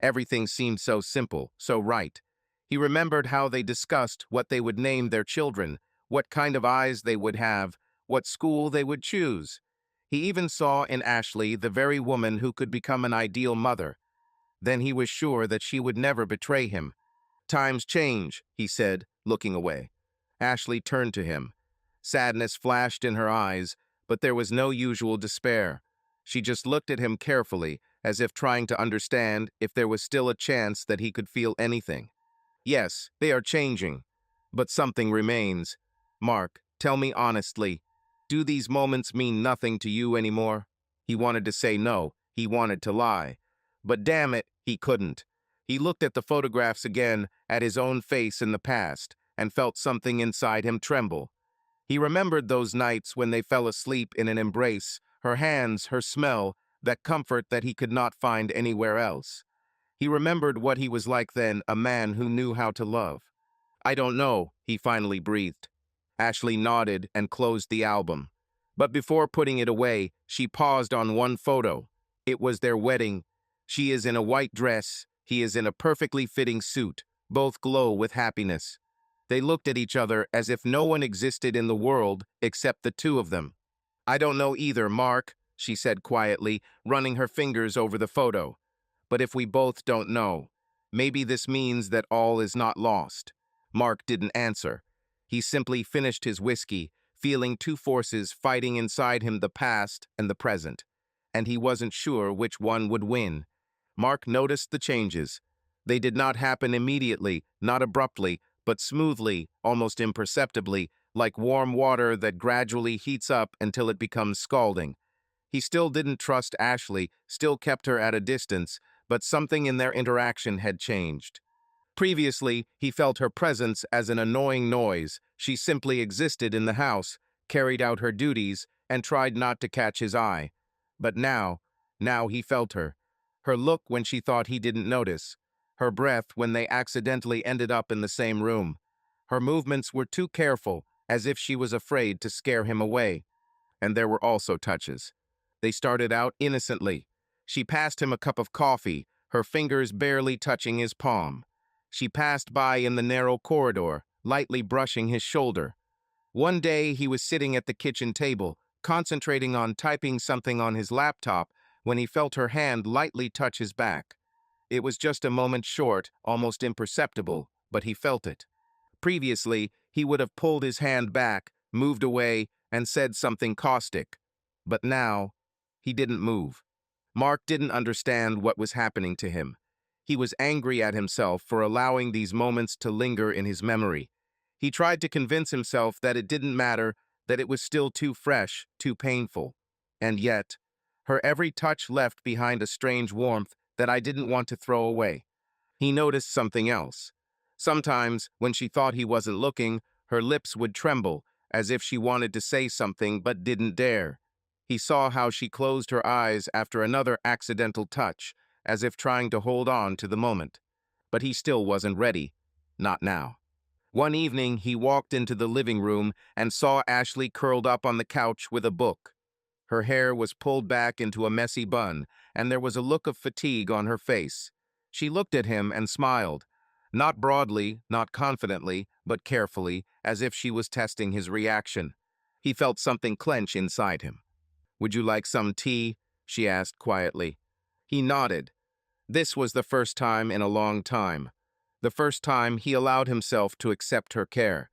Everything seemed so simple, so right. He remembered how they discussed what they would name their children, what kind of eyes they would have, what school they would choose. He even saw in Ashley the very woman who could become an ideal mother. Then he was sure that she would never betray him. Times change, he said, looking away. Ashley turned to him. Sadness flashed in her eyes, but there was no usual despair. She just looked at him carefully, as if trying to understand if there was still a chance that he could feel anything. Yes, they are changing, but something remains. Mark, tell me honestly, do these moments mean nothing to you anymore? He wanted to say no, he wanted to lie. But damn it, he couldn't. He looked at the photographs again, at his own face in the past, and felt something inside him tremble. He remembered those nights when they fell asleep in an embrace, her hands, her smell, that comfort that he could not find anywhere else. He remembered what he was like then, a man who knew how to love. I don't know, he finally breathed. Ashley nodded and closed the album. But before putting it away, she paused on one photo. It was their wedding. She is in a white dress, he is in a perfectly fitting suit, both glow with happiness. They looked at each other as if no one existed in the world except the two of them. I don't know either, Mark, she said quietly, running her fingers over the photo. But if we both don't know, maybe this means that all is not lost. Mark didn't answer. He simply finished his whiskey, feeling two forces fighting inside him, the past and the present. And he wasn't sure which one would win. Mark noticed the changes. They did not happen immediately, not abruptly, but smoothly, almost imperceptibly, like warm water that gradually heats up until it becomes scalding. He still didn't trust Ashley, still kept her at a distance, but something in their interaction had changed. Previously, he felt her presence as an annoying noise. She simply existed in the house, carried out her duties, and tried not to catch his eye. But now he felt her. Her look when she thought he didn't notice. Her breath when they accidentally ended up in the same room. Her movements were too careful, as if she was afraid to scare him away. And there were also touches. They started out innocently. She passed him a cup of coffee, her fingers barely touching his palm. She passed by in the narrow corridor, lightly brushing his shoulder. One day he was sitting at the kitchen table, concentrating on typing something on his laptop, when he felt her hand lightly touch his back. It was just a moment short, almost imperceptible, but he felt it. Previously, he would have pulled his hand back, moved away, and said something caustic. But now, he didn't move. Mark didn't understand what was happening to him. He was angry at himself for allowing these moments to linger in his memory. He tried to convince himself that it didn't matter, that it was still too fresh, too painful. And yet, her every touch left behind a strange warmth that I didn't want to throw away. He noticed something else. Sometimes, when she thought he wasn't looking, her lips would tremble, as if she wanted to say something but didn't dare. He saw how she closed her eyes after another accidental touch, as if trying to hold on to the moment. But he still wasn't ready. Not now. One evening, he walked into the living room and saw Ashley curled up on the couch with a book. Her hair was pulled back into a messy bun, and there was a look of fatigue on her face. She looked at him and smiled. Not broadly, not confidently, but carefully, as if she was testing his reaction. He felt something clench inside him. "Would you like some tea?" she asked quietly. He nodded. This was the first time in a long time. The first time he allowed himself to accept her care.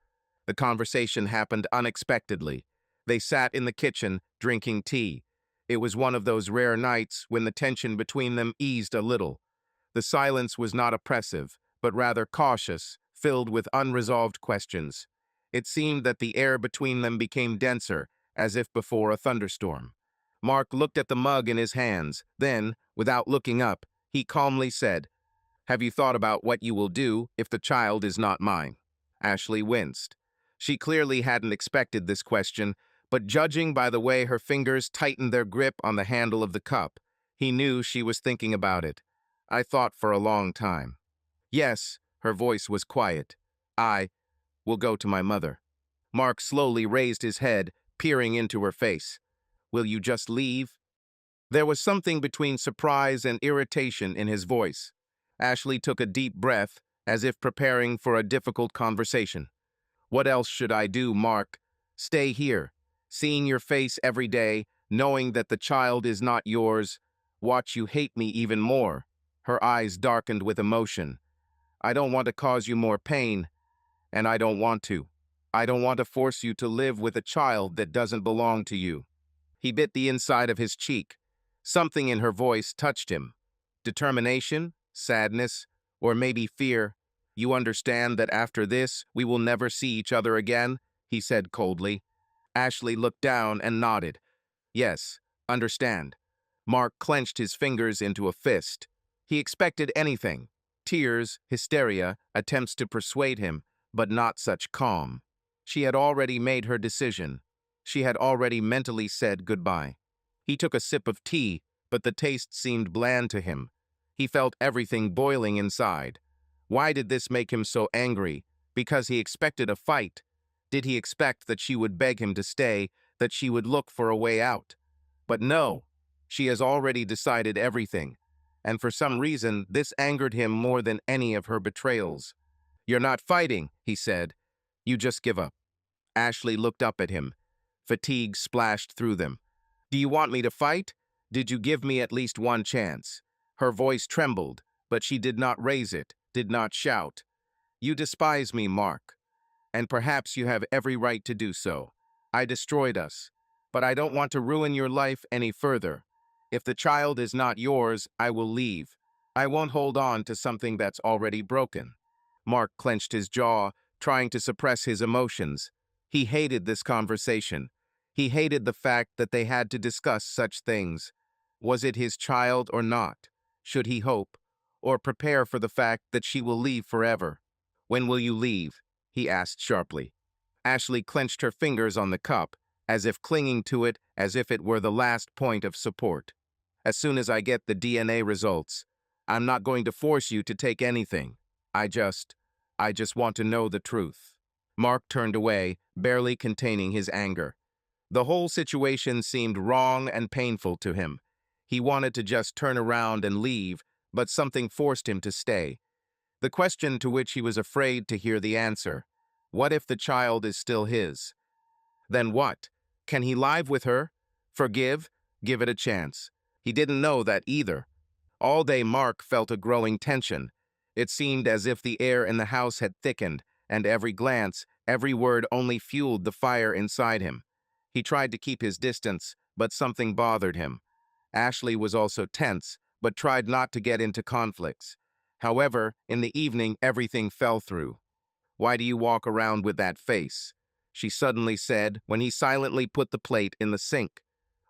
The conversation happened unexpectedly. They sat in the kitchen, drinking tea. It was one of those rare nights when the tension between them eased a little. The silence was not oppressive, but rather cautious, filled with unresolved questions. It seemed that the air between them became denser, as if before a thunderstorm. Mark looked at the mug in his hands. Then, without looking up, he calmly said, "Have you thought about what you will do if the child is not mine?" Ashley winced. She clearly hadn't expected this question, but judging by the way her fingers tightened their grip on the handle of the cup, he knew she was thinking about it. "I thought for a long time." "Yes," her voice was quiet. "I will go to my mother." Mark slowly raised his head, peering into her face. "Will you just leave?" There was something between surprise and irritation in his voice. Ashley took a deep breath, as if preparing for a difficult conversation. "What else should I do, Mark? Stay here, seeing your face every day, knowing that the child is not yours, watch you hate me even more." Her eyes darkened with emotion. "I don't want to cause you more pain, and I don't want to. I don't want to force you to live with a child that doesn't belong to you." He bit the inside of his cheek. Something in her voice touched him. Determination, sadness, or maybe fear. "You understand that after this, we will never see each other again?" he said coldly. Ashley looked down and nodded. "Yes, understand." Mark clenched his fingers into a fist. He expected anything. Tears, hysteria, attempts to persuade him, but not such calm. She had already made her decision. She had already mentally said goodbye. He took a sip of tea, but the taste seemed bland to him. He felt everything boiling inside. Why did this make him so angry? Because he expected a fight. Did he expect that she would beg him to stay, that she would look for a way out? But no, she has already decided everything. And for some reason, this angered him more than any of her betrayals. "You're not fighting," he said. "You just give up." Ashley looked up at him. Fatigue splashed through them. "Do you want me to fight? Did you give me at least one chance?" Her voice trembled, but she did not raise it, did not shout. "You despise me, Mark. And perhaps you have every right to do so. I destroyed us. But I don't want to ruin your life any further. If the child is not yours, I will leave. I won't hold on to something that's already broken." Mark clenched his jaw, trying to suppress his emotions. He hated this conversation. He hated the fact that they had to discuss such things. Was it his child or not? Should he hope, or prepare for the fact that she will leave forever? "When will you leave?" he asked sharply. Ashley clenched her fingers on the cup, as if clinging to it as if it were the last point of support. "As soon as I get the DNA results. I'm not going to force you to take anything. I just want to know the truth." Mark turned away, barely containing his anger. The whole situation seemed wrong and painful to him. He wanted to just turn around and leave, but something forced him to stay. The question to which he was afraid to hear the answer. What if the child is still his? Then what? Can he live with her? Forgive? Give it a chance. He didn't know that either. All day Mark felt a growing tension. It seemed as if the air in the house had thickened, and every glance, every word only fueled the fire inside him. He tried to keep his distance, but something bothered him. Ashley was also tense, but tried not to get into conflicts. However, in the evening, everything fell through. "Why do you walk around with that face?" she suddenly said when he silently put the plate in the sink.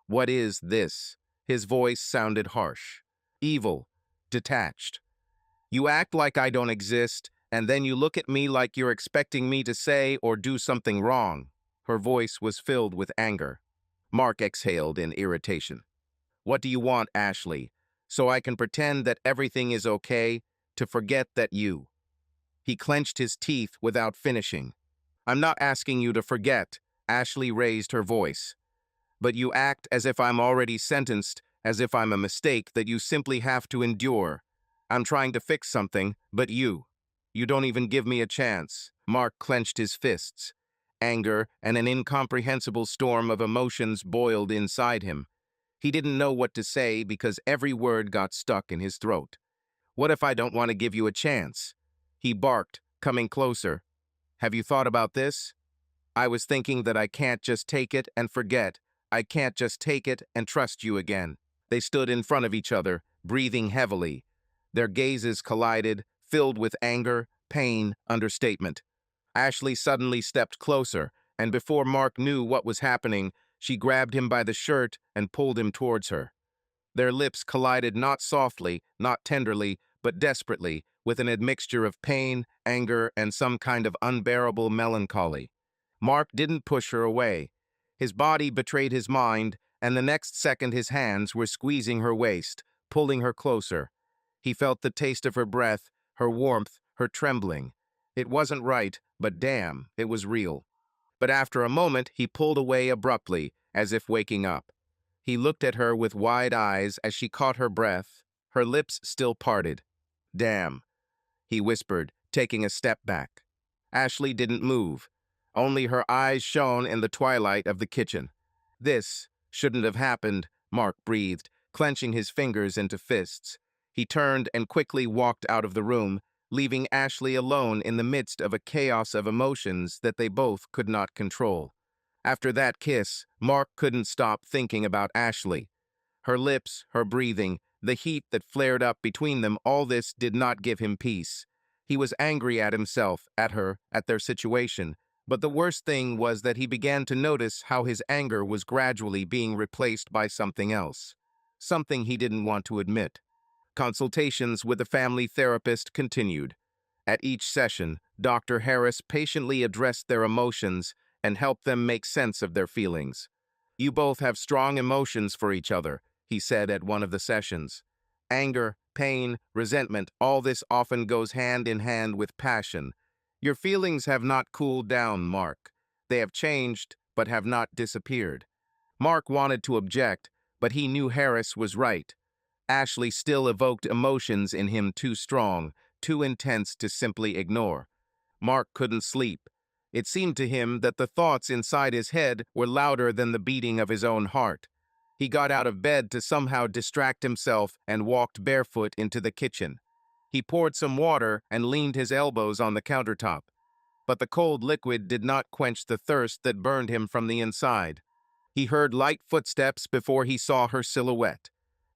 "What is this?" His voice sounded harsh, evil, detached. "You act like I don't exist, and then you look at me like you're expecting me to say or do something wrong." Her voice was filled with anger. Mark exhaled in irritation. "What do you want, Ashley? So I can pretend that everything is okay, to forget that you—" He clenched his teeth without finishing. "I'm not asking you to forget," Ashley raised her voice. "But you act as if I'm already sentenced, as if I'm a mistake that you simply have to endure. I'm trying to fix something, but you don't even give me a chance." Mark clenched his fists. Anger and an incomprehensible storm of emotions boiled inside him. He didn't know what to say because every word got stuck in his throat. "What if I don't want to give you a chance?" he barked, coming closer. "Have you thought about this? I was thinking that I can't just take it and forget. I can't just take it and trust you again." They stood in front of each other, breathing heavily. Their gazes collided, filled with anger, pain, understatement. Ashley suddenly stepped closer, and before Mark knew what was happening, she grabbed him by the shirt and pulled him towards her. Their lips collided not softly, not tenderly, but desperately, with an admixture of pain, anger, and some kind of unbearable melancholy. Mark didn't push her away. His body betrayed his mind, and the next second his hands were squeezing her waist, pulling her closer. He felt the taste of her breath, her warmth, her trembling. It wasn't right, but damn, it was real. But after a moment, he pulled away abruptly, as if waking up. He looked at her with wide eyes as she caught her breath, her lips still parted. Damn, he whispered, taking a step back. Ashley didn't move. Only her eyes shone in the twilight of the kitchen. This shouldn't have happened, Mark breathed, clenching his fingers into fists. He turned and quickly walked out of the room, leaving Ashley alone in the midst of a chaos of emotions that they both could not control. After that kiss, Mark couldn't stop thinking about Ashley. Her lips, her breathing, the heat that flared up between them, all this did not give him peace. He was angry at himself, at her, at their situation, but the worst thing was that he began to notice how his anger was gradually being replaced by something else. Something he didn't want to admit. Consultations with the family therapist continued. At each session, Dr. Harris patiently addressed their emotions and helped them make sense of their feelings. "You both have strong emotions for each other," he said at one of the sessions. "Anger, pain, resentment, all this often goes hand in hand with passion. Your feelings have not cooled down, Mark. They have changed, but have not disappeared." Mark wanted to object, but he knew Harris was right. Ashley still evoked emotions in him too strong, too intense to simply ignore. Mark couldn't sleep. It seemed to him that the thoughts inside his head were louder than the beating of his own heart. He got out of bed to somehow distract himself and walked barefoot into the kitchen. He poured some water and leaned his elbows on the countertop. But the cold liquid did not quench the thirst that burned him from the inside. He heard light footsteps before he saw her silhouette.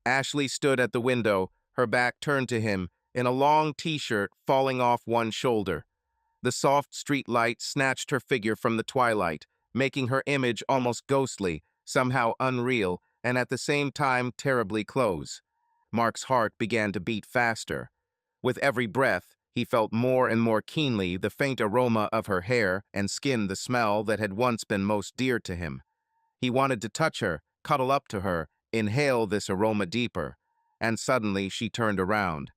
Ashley stood at the window, her back turned to him, in a long t-shirt falling off one shoulder. The soft street light snatched her figure from the twilight, making her image almost ghostly, somehow unreal, and at the same time terribly close. Mark's heart began to beat faster. With every breath, he felt more and more keenly the faint aroma of her hair and skin, the smell that had once been most dear to him. He wanted to touch her, cuddle up to her, inhale this aroma deeper. And suddenly she turned around.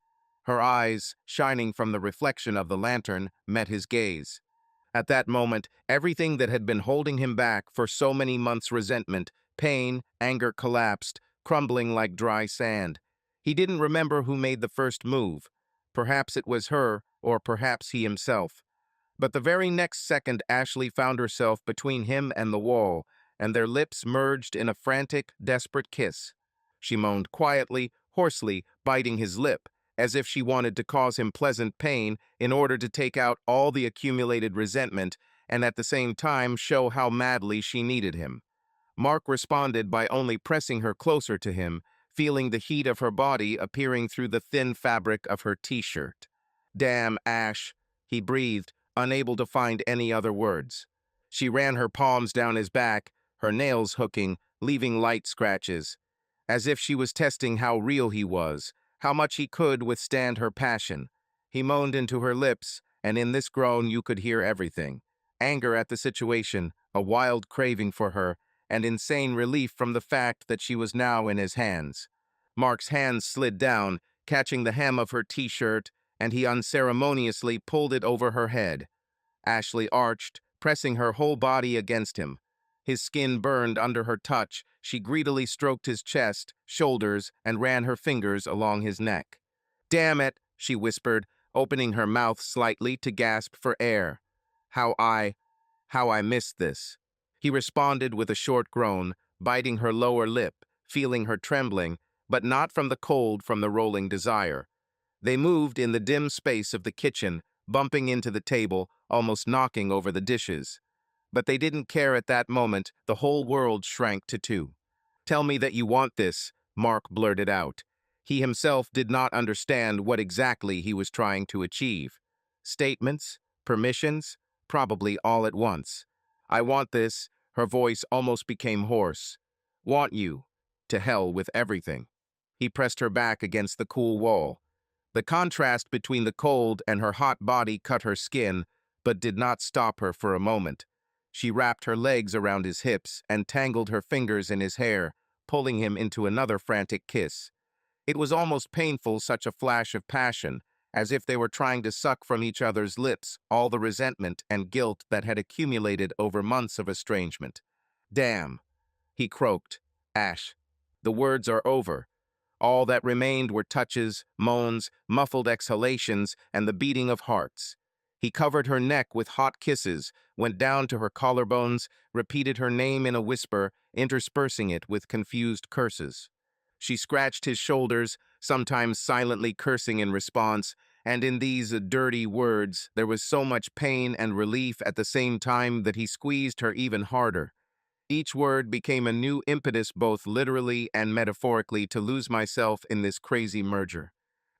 Her eyes, shining from the reflection of the lantern, met his gaze. At that moment, everything that had been holding him back for so many months, resentment, pain, anger, collapsed, crumbling like dry sand. He didn't remember who made the first move. Perhaps it was her, or perhaps he himself. But the very next second, Ashley found herself between him and the wall, and their lips merged in a frantic, desperate kiss. She moaned quietly, hoarsely, biting his lip, as if she wanted to cause him pleasant pain in order to take out all the accumulated resentment and at the same time show how madly she needed him. Mark responded by only pressing her closer to him, feeling the heat of her body appearing through the thin fabric of her t-shirt. "Damn, Ash," he breathed, unable to find any other words. She ran her palms down his back, her nails hooking, leaving light scratches. As if she was testing how real he was, how much he could withstand her passion. He moaned into her lips, and in this groan you could hear everything. Anger at the situation, a wild craving for her, and insane relief from the fact that she was now in his hands. Mark's hands slid down, catching the hem of her t-shirt, and he unceremoniously pulled it over her head. Ashley arched, pressing her whole body against him. His skin burned under her touch. She greedily stroked his chest, shoulders, and ran her fingers along his neck. "Damn it," she whispered, opening her mouth slightly to gasp for air. How I missed this." He responded with a short groan, biting her lower lip, feeling her trembling, but not from the cold, from the rolling desire. They moved in the dim space of the kitchen, bumping into the table, almost knocking over the dishes. But they didn't care at that moment. The whole world shrank to two. "Tell me that you want this," Mark blurted out. He himself did not understand what exactly he was trying to achieve. Statements? Permissions? probably all at once. I want this, her voice almost became hoarse. Want you. To hell with everything. He pressed her back against the cool wall. The contrast between the cold and her hot body cut her skin, but did not stop her for a moment. She wrapped her legs around his hips and tangled her fingers in his hair, pulling him into another frantic kiss. It was almost painful, such a flash of passion, as if they were trying to suck from each other's lips all the resentment and guilt that had accumulated over months of estrangement. Damn, he croaked. Ash, the words are over. All that remained were touches, moans, muffled exhalations, and the beating of hearts. He covered her neck with hot kisses, went down to her collarbones, repeated her name in a whisper, interspersing it with confused curses. She scratched his shoulders, sometimes silently cursing in response, and in these dirty words there was so much pain and relief at the same time that he squeezed her even harder. Each word became a new impetus, both literally and metaphorically, to lose myself in this crazy merger.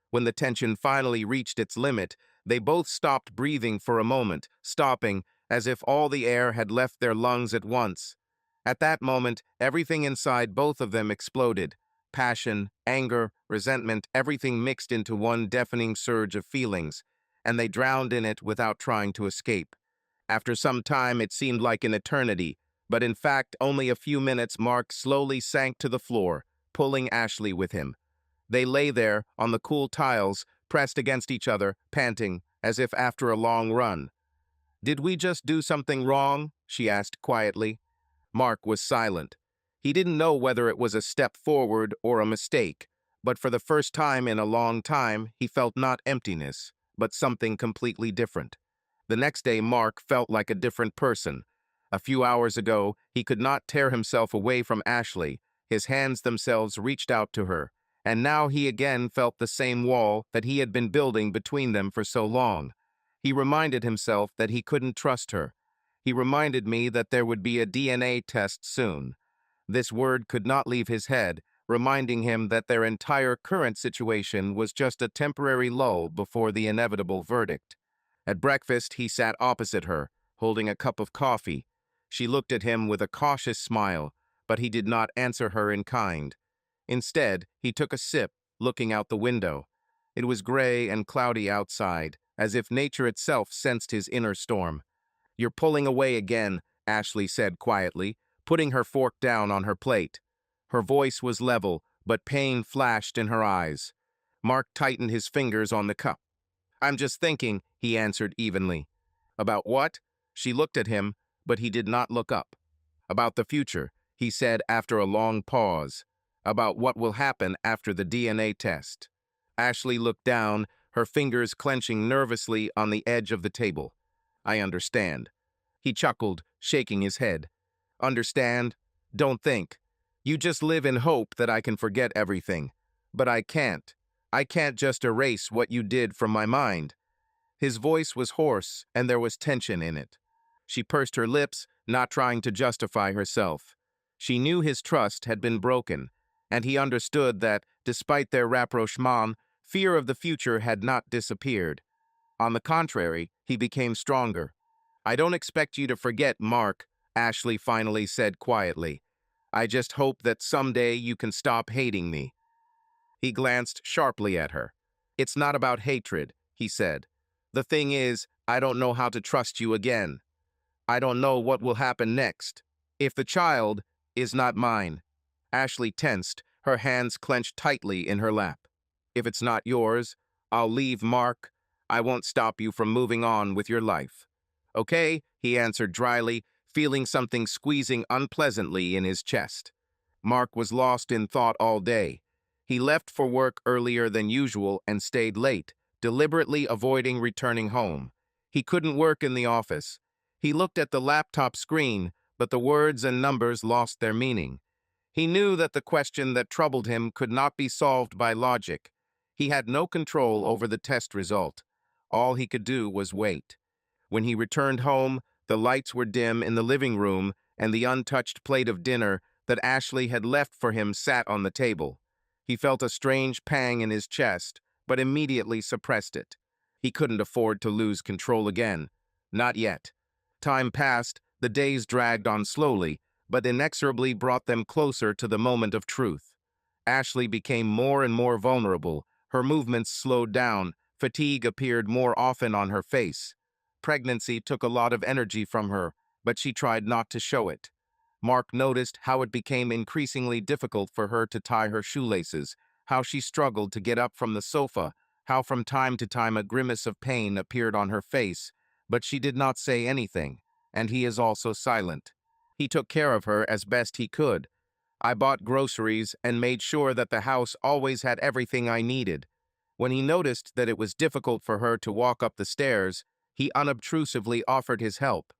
When the tension finally reached its limit, they both stopped breathing for a moment, stopping as if all the air had left their lungs at once. At that moment, everything inside both of them exploded. Passion, anger, resentment, everything mixed into one deafening surge of feelings, and they drowned in it without trying to escape. After some time, it seemed like an eternity, but in fact only a few minutes. Mark slowly sank to the floor, pulling Ashley with him. They lay there, on the cool tiles, pressed against each other, panting, as if after a long run. "Did we just do something wrong?" she asked quietly. Mark was silent. He didn't know whether it was a step forward or a mistake, but for the first time in a long time, he felt not emptiness, but something completely different. The next day, Mark felt like a different person. A few hours ago, he could not tear himself away from Ashley. His hands themselves reached out to her, and now he again felt the same wall that he had been building between them for so long. He reminded himself that he couldn't trust her. He reminded me that there would be a DNA test soon. This word could not leave his head, reminding him that their entire current situation was just a temporary lull before the inevitable verdict. At breakfast, he sat opposite her, holding a cup of coffee. She looked at him with a cautious smile, but he did not answer her in kind. Instead, he took a sip, looking out the window. It was gray and cloudy outside, as if nature itself sensed his inner storm. "You're pulling away again," Ashley said quietly, putting her fork down on her plate. Her voice was level, but pain flashed in her eyes. Mark tightened his fingers on the cup. "I'm just thinking," he answered evenly. "About what?" She looked at him, but he did not look up. "About the future," he said after a long pause. "About what will happen after the DNA test." Ashley looked down, her fingers clenching nervously on the edge of the table. "I understand." He chuckled, shaking his head. "Understand? Don't think. You just live in hope that I can forget everything. But I can't. I can't just erase what you did from my mind." His voice was hoarse, and there was tension in it. She pursed her lips, not trying to justify herself. She knew his trust had been broken, and he understood that, despite their rapprochement, fear of the future had not disappeared. On the contrary, he became stronger. "I don't expect you to forget, Mark," Ashley finally said quietly. "I just hope that someday you can stop hating me." He glanced sharply at her. "It's not about hatred," he said. "The thing is, I don't know how to trust you again. I don't know what will happen next. If the child is not mine." Ashley tensed, her hands clenched tightly in her lap. "If it's not yours, I'll leave, Mark. I won't stop you from moving on with your life." "Okay," he answered dryly, feeling something squeezing unpleasantly in his chest. Mark was lost in thought all day. He left for work earlier than usual and stayed late, deliberately avoiding returning home. He couldn't work in the office. He looked at the laptop screen, but the words and numbers lost their meaning. He knew that the question that troubled him could not be solved by logic. He had no control over the test result. All he could do was wait. When he returned home, the lights were dim in the living room, and the untouched plate of dinner that Ashley had left for him sat on the table. He felt a strange pang in his chest, but immediately suppressed it. He couldn't afford to lose control again. Not yet. Time passed, the days dragged on slowly, but inexorably brought them closer to the moment of truth. Ashley became more and more vulnerable. Her movements slowed down. Fatigue appeared more often on her face. Pregnancy took a lot of energy from her, but she tried not to show it. Mark noticed how it became increasingly difficult for her to tie her shoelaces, how she struggled to get up from the sofa, how from time to time a grimace of pain appeared on her face, but she did not say anything, and he is also silent. He took care of her as best he could. I bought groceries and made sure that the house always had everything I needed. When he noticed that it was difficult for her to walk up the stairs, he unobtrusively offered his help.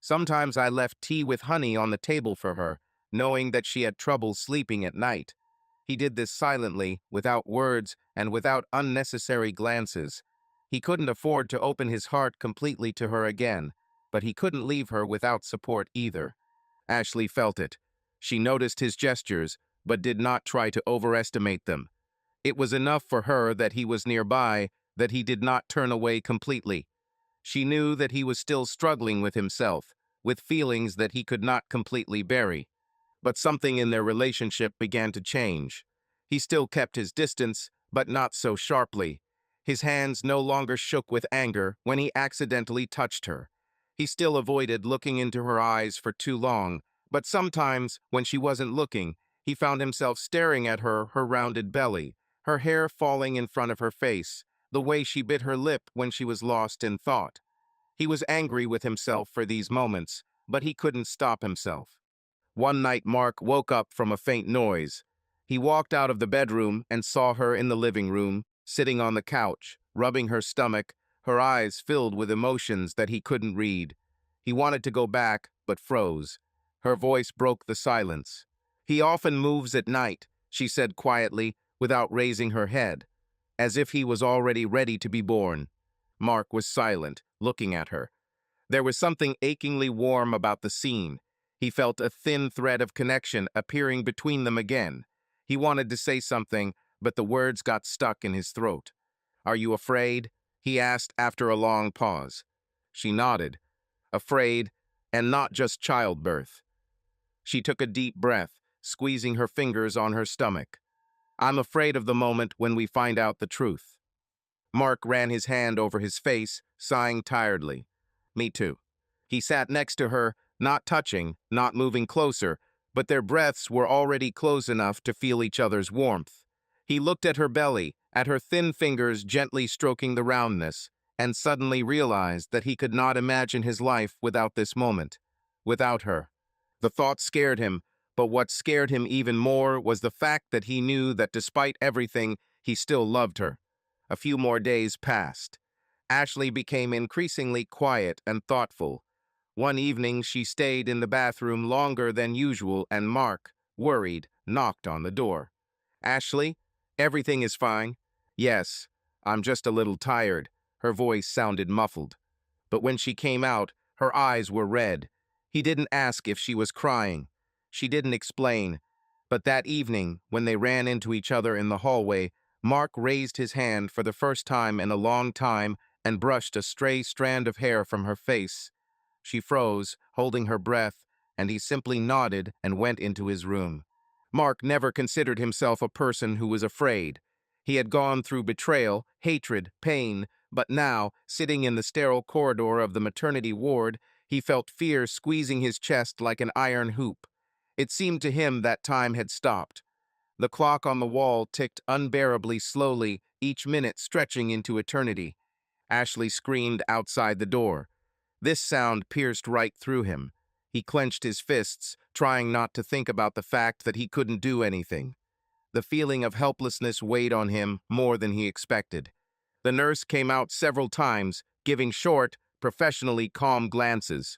Sometimes I left tea with honey on the table for her, knowing that she had trouble sleeping at night. He did this silently, without words, and without unnecessary glances. He couldn't afford to open his heart completely to her again, but he couldn't leave her without support either. Ashley felt it. She noticed his gestures, but did not try to overestimate them. It was enough for her that he was nearby, that he did not turn away completely. She knew that he was still struggling with himself, with feelings that he could not completely bury. But something in their relationship began to change. He still kept his distance, but not so sharply. His hands no longer shook with anger when he accidentally touched her. He still avoided looking into her eyes for too long, but sometimes, when she wasn't looking, he found himself staring at her rounded belly, her hair falling in front of her face, the way she bit her lip when she was lost in thought. He was angry with himself for these moments, but he couldn't stop himself. One night Mark woke up from a faint noise. He walked out of the bedroom and saw her in the living room, sitting on the couch, rubbing her stomach, her eyes filled with emotions that he couldn't read. He wanted to go back, but froze. Her voice broke the silence. "He often moves at night," she said quietly, without raising her head, as if he was already ready to be born. Mark was silent, looking at her. There was something achingly warm about the scene. He felt a thin thread of connection appearing between them again. He wanted to say something, but the words got stuck in his throat. "Are you afraid?" he asked after a long pause. She nodded. Afraid, and not just childbirth. She took a deep breath, squeezing her fingers on her stomach. "I'm afraid of the moment when we find out the truth." Mark ran his hand over his face, sighing tiredly. "Me too." He sat next to her, not touching, not moving closer, but their breaths were already close enough to feel each other's warmth. He looked at her belly, at her thin fingers gently stroking the roundness, and suddenly realized that he could not imagine his life without this moment, without her. The thought scared him, but what scared him even more was the fact that he knew that despite everything, he still loved her. A few more days passed. Ashley became increasingly quiet and thoughtful. One evening, she stayed in the bathroom longer than usual, and Mark, worried, knocked on the door. "Ashley, everything is fine." "Yes, I'm just a little tired." Her voice sounded muffled. But when she came out, her eyes were red. He didn't ask if she was crying. She didn't explain. But that evening, when they ran into each other in the hallway, Mark raised his hand for the first time in a long time and brushed a stray strand of hair from her face. She froze, holding her breath, and he simply nodded and went into his room. Mark never considered himself a person who was afraid. He had gone through betrayal, hatred, pain, but now, sitting in the sterile corridor of the maternity ward, he felt fear squeezing his chest like an iron hoop. It seemed to him that time had stopped. The clock on the wall ticked unbearably slowly, each minute stretching into eternity. Ashley screamed outside the door. This sound pierced right through him. He clenched his fists, trying not to think about the fact that he couldn't do anything. The feeling of helplessness weighed on him more than he expected. The nurse came out several times, giving short, professionally calm glances.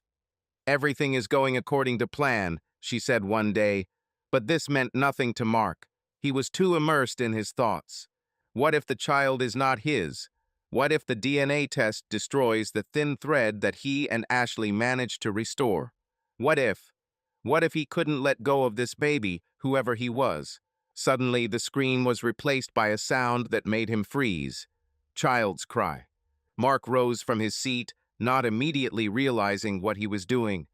"Everything is going according to plan," she said one day, but this meant nothing to Mark. He was too immersed in his thoughts. What if the child is not his? What if the DNA test destroys the thin thread that he and Ashley managed to restore? What if? What if he couldn't let go of this baby, whoever he was? Suddenly, the screen was replaced by a sound that made him freeze. Child's cry. Mark rose from his seat, not immediately realizing what he was doing.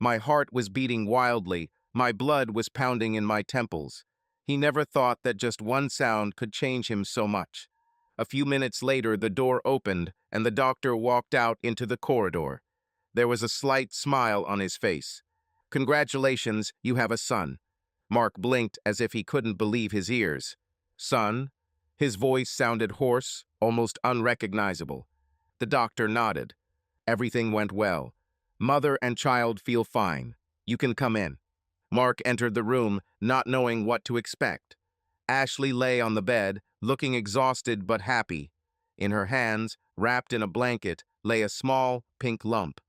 My heart was beating wildly, my blood was pounding in my temples. He never thought that just one sound could change him so much. A few minutes later, the door opened, and the doctor walked out into the corridor. There was a slight smile on his face. "Congratulations, you have a son." Mark blinked as if he couldn't believe his ears. "Son?" His voice sounded hoarse, almost unrecognizable. The doctor nodded. "Everything went well. Mother and child feel fine. You can come in." Mark entered the room, not knowing what to expect. Ashley lay on the bed, looking exhausted but happy. In her hands, wrapped in a blanket, lay a small, pink lump.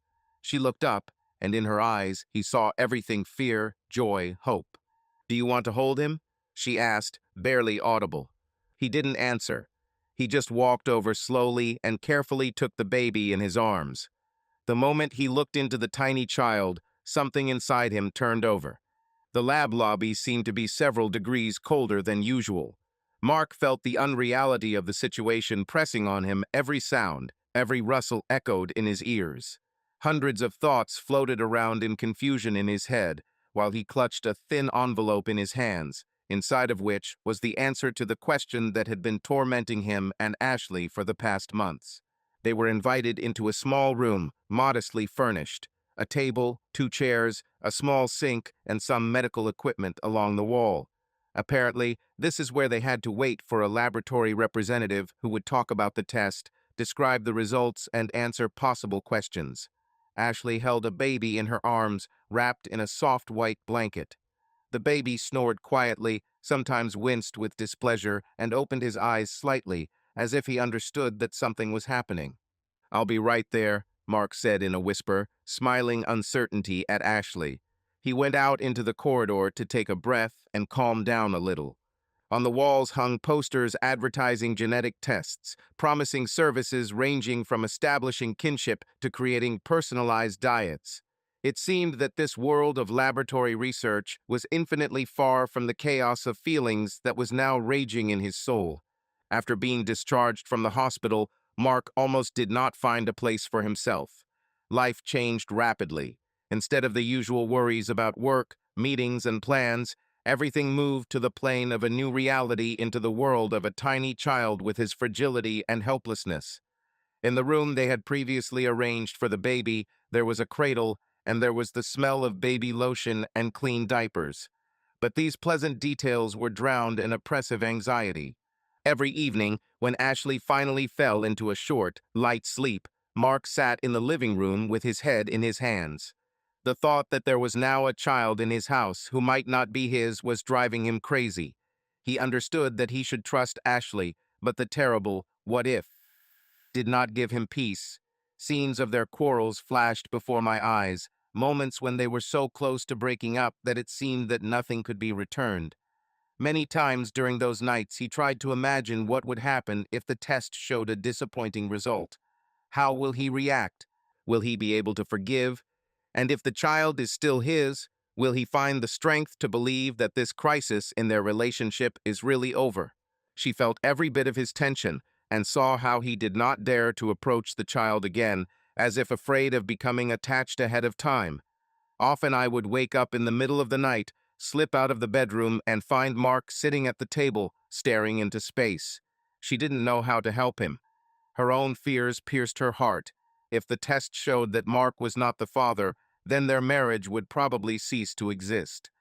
She looked up, and in her eyes, he saw everything: fear, joy, hope. "Do you want to hold him?" she asked, barely audible. He didn't answer. He just walked over slowly and carefully took the baby in his arms. The moment he looked into the tiny child, something inside him turned over. The lab lobby seemed to be several degrees colder than usual. Mark felt the unreality of the situation pressing on him. Every sound, every rustle echoed in his ears. Hundreds of thoughts floated around in confusion in his head, while he clutched a thin envelope in his hands, inside of which was the answer to the question that had been tormenting him and Ashley for the past months. They were invited into a small room, modestly furnished. A table, 2 chairs, a small sink, and some medical equipment along the wall. Apparently, this is where they had to wait for a laboratory representative who would talk about the test, describe the results, and answer possible questions. Ashley held a baby in her arms, wrapped in a soft white blanket. The baby snored quietly, sometimes winced with displeasure, and opened his eyes slightly, as if he understood that something was happening. "I'll be right there," Mark said in a whisper, smiling uncertainty at Ashley. He went out into the corridor to take a breath and calm down a little. On the walls hung posters advertising genetic tests, promising services ranging from establishing kinship to creating personalized diets. It seemed that this world of laboratory research was infinitely far from the chaos of feelings that was now raging in his soul. After being discharged from the hospital, Mark almost did not find a place for himself. Life changed rapidly. Instead of the usual worries about work, meetings, and plans, everything moved to the plane of a new reality, into the world of a tiny child with his fragility and helplessness. In the room they had previously arranged for the baby, there was a cradle, and there was the smell of baby lotion and clean diapers. But these pleasant details were drowned in oppressive anxiety. Every evening, when Ashley finally fell into a short, light sleep, Mark sat in the living room with his head in his hands. The thought that there was now a child in his house who might not be his was driving him crazy. He understood that he should trust Ashley, but the terrible "what if" did not give him peace. Scenes of their quarrels flashed before my eyes, moments when they were so close to breaking up that it seemed that nothing could be returned. Many times during those nights he tried to imagine what would happen if the test showed a disappointing result. How will he react? Will he be able to forgive? And if the child is still his, will he find the strength to believe that this crisis in their relationship is really over? She felt every bit of his tension and saw how he did not dare to approach the child again, as if afraid of becoming attached ahead of time. Often I would wake up in the middle of the night, slip out of the bedroom, and find Mark sitting at the table, staring into space. She didn't know how to help him. Her own fears pierced her heart. If the test showed that Mark was not the father, then their marriage would probably cease to exist.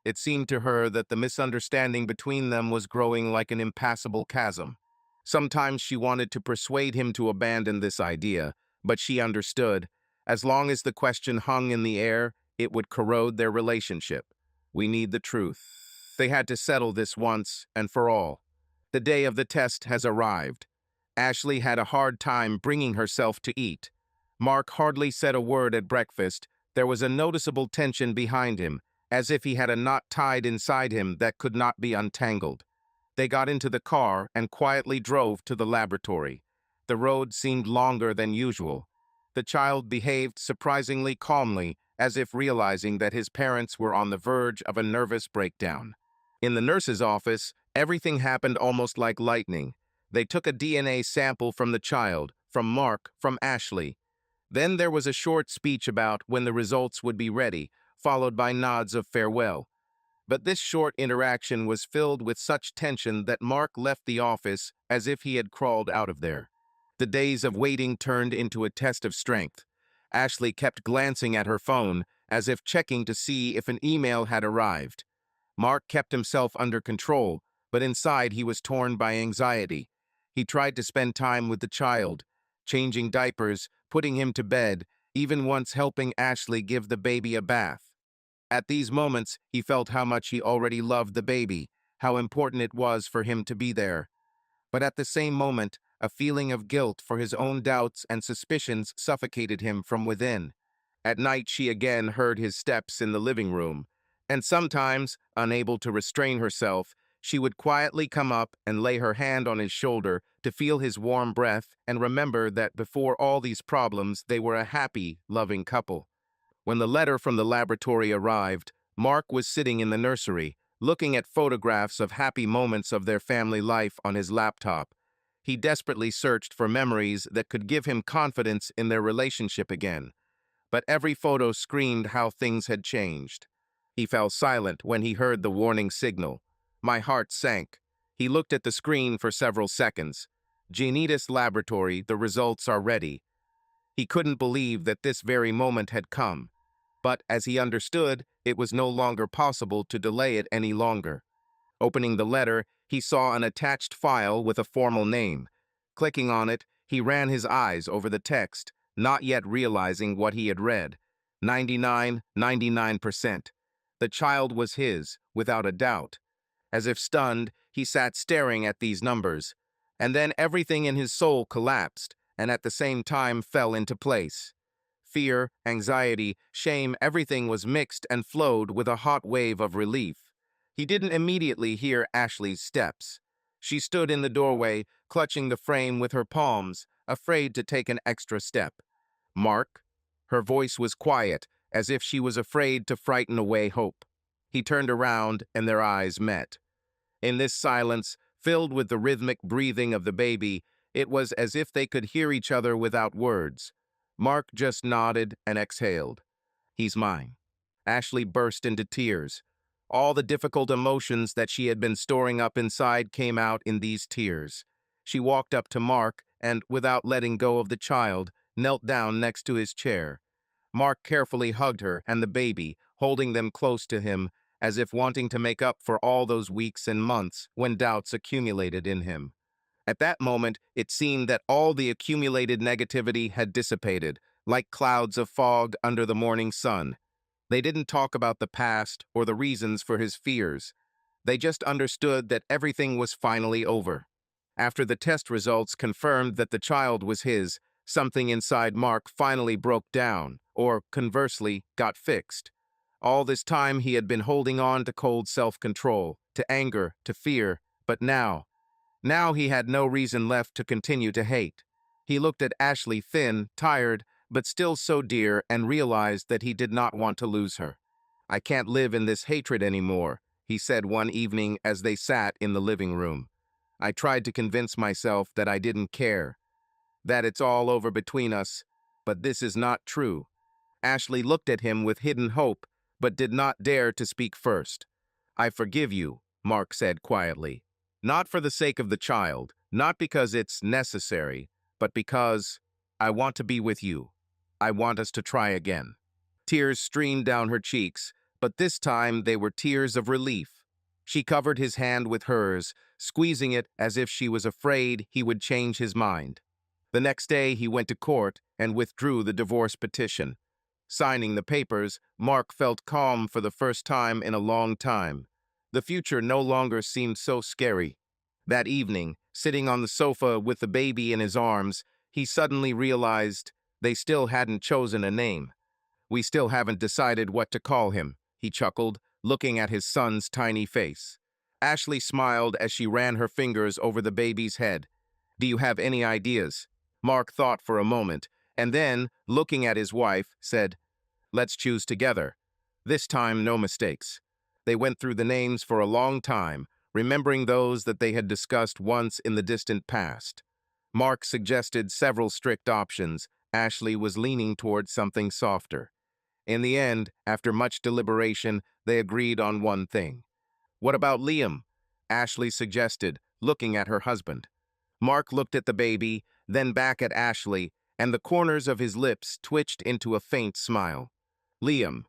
It seemed to her that the misunderstanding between them was growing like an impassable chasm. Sometimes she wanted to persuade him to abandon this idea, but she understood. As long as the question hung in the air, it would corrode their relationship. We need the truth. They had to settle this once and for all. The day of the test has arrived. Ashley had a hard time bringing herself to eat. Mark hardly said a word at breakfast. There was a noticeable tension behind him, as if he had a knot tied inside him that could not be untangled. They got into the car and quietly drove to the laboratory. The road seemed longer than usual. The child behaved surprisingly calmly, as if realizing that his parents were on the verge of a nervous breakdown. In the nurse's office, everything happened almost like lightning. They took a DNA sample from the child, from Mark, from Ashley. Then there was a short speech about when the results would be ready, followed by nods of farewell. But this short interaction was filled with such tension that Mark left the office as if he had crawled out of there. The days of waiting turned into a test of strength. Ashley kept glancing at her phone, as if checking to see if an email had arrived. Mark kept himself under control, but inside he was torn by anxiety. He tried to spend time with the child, changing diapers, putting him to bed, even once helping Ashley give the baby a bath. At these moments, he felt how much he already loved the baby, how important it was for him to be there. But at the same moment, a feeling of guilt for his own doubts and suspicions suffocated him from within. At night, she again heard his steps in the living room, and sometimes, unable to restrain herself, she would quietly come up and lay her hand on his shoulder to feel his warm breath and remember that before all these problems, they were a happy, loving couple. When the letter from the laboratory arrived, Mark was sitting in the nursery, looking at photographs of happy moments of their family life on his laptop. He desperately searched for memories that could give him confidence in their relationship again. But every photo screamed how things had changed. He fell silent when he heard the warning signal. My heart sank. He looked at the screen for several seconds. Giannitas Laboratory, the results are ready. He couldn't believe that this very moment had come. But as he understood, it was no longer possible to delay it any longer. Opening the letter, he saw an attached file with a formal name. Clicking on it, he ran his eyes over the text, not yet realizing what he had read. 99%. The child was his, without a doubt. As if stunned, he sat staring at these numbers. And then everything in his soul collapsed, and at the same time fell into place. Fear, anxiety, shame, everything was mixed and flowed with a hot wave of relief. He didn't immediately hear Ashley's steps. She stood in the doorway, clutching the frame with her palms, afraid to take an extra step. Mark? Her voice was quiet, as if she was afraid to frighten away hope. He turned around, and their eyes met. In this silence, filled with the rhythmic breathing of the baby, it was as if they could hear each other without words. Mark just nodded and exhaled. He's mine. Ashley burst into tears. All the difficult emotions that she had been storing up inside came out in these tears. She walked up to Mark and, without letting go of the child, knelt down next to his chair. Mark carefully hugged her and the baby, holding them close to him, as if wanting to make up for all those weeks and months when doubts accumulated in him. At that moment, it seemed that all the accumulated negativity had dissipated, like clouds of fog under the morning sun. They didn't talk about the past or the reasons for his fears. They just understood that everything was finally over. After the test results confirmed that the child was his, something inside Mark finally broke down, or, conversely, got fixed. All this time he had been holding on to cold self-control, to anger, to fear, but now he had no reason left to continue to hate. He looked at Ashley, thin, tired, but still so dear, and realized that he did not want to lose her. I can't live in this hatred anymore, he said one evening as they sat in the living room. I tried to convince myself that I didn't care, that it's all over between us, but this is not true. Ashley looked at him with hidden hope, but did not dare to speak first. I forgive you, Mark said quietly. Not for the sake of the child, not because it's necessary, but because I want to be with you. I want us to try again. Tears streamed down her cheeks, but this time they were tears of relief. She covered his hand with hers, squeezing it as if she was afraid he would change his mind. The next day he went to court and withdrew the divorce petition. Signing the papers, Mark felt calm for the first time in a long time. The future no longer seemed so scary. That evening, sitting on the sofa with the baby in his arms, he suddenly realized they still hadn't chosen a name. We still haven't decided what to call him, he chuckled, looking at his son's tiny face. Ashley smiled as she ran her fingers over the baby's head. Do you have any ideas? Mark thought for a moment, and then, looking at his wife, said, Let's choose together. This time, no mistakes. They went through the names for a long time, remembering those that they had discussed once in the distant past. Mark suggested several strict options, Ashley was leaning towards something softer. In the end, after much deliberation, they agreed on one thing. "What about Liam?" Ashley suggested, looking at her husband. Mark looked at the baby, then back at Ashley, and the corners of his lips twitched into a faint smile. "Liam,"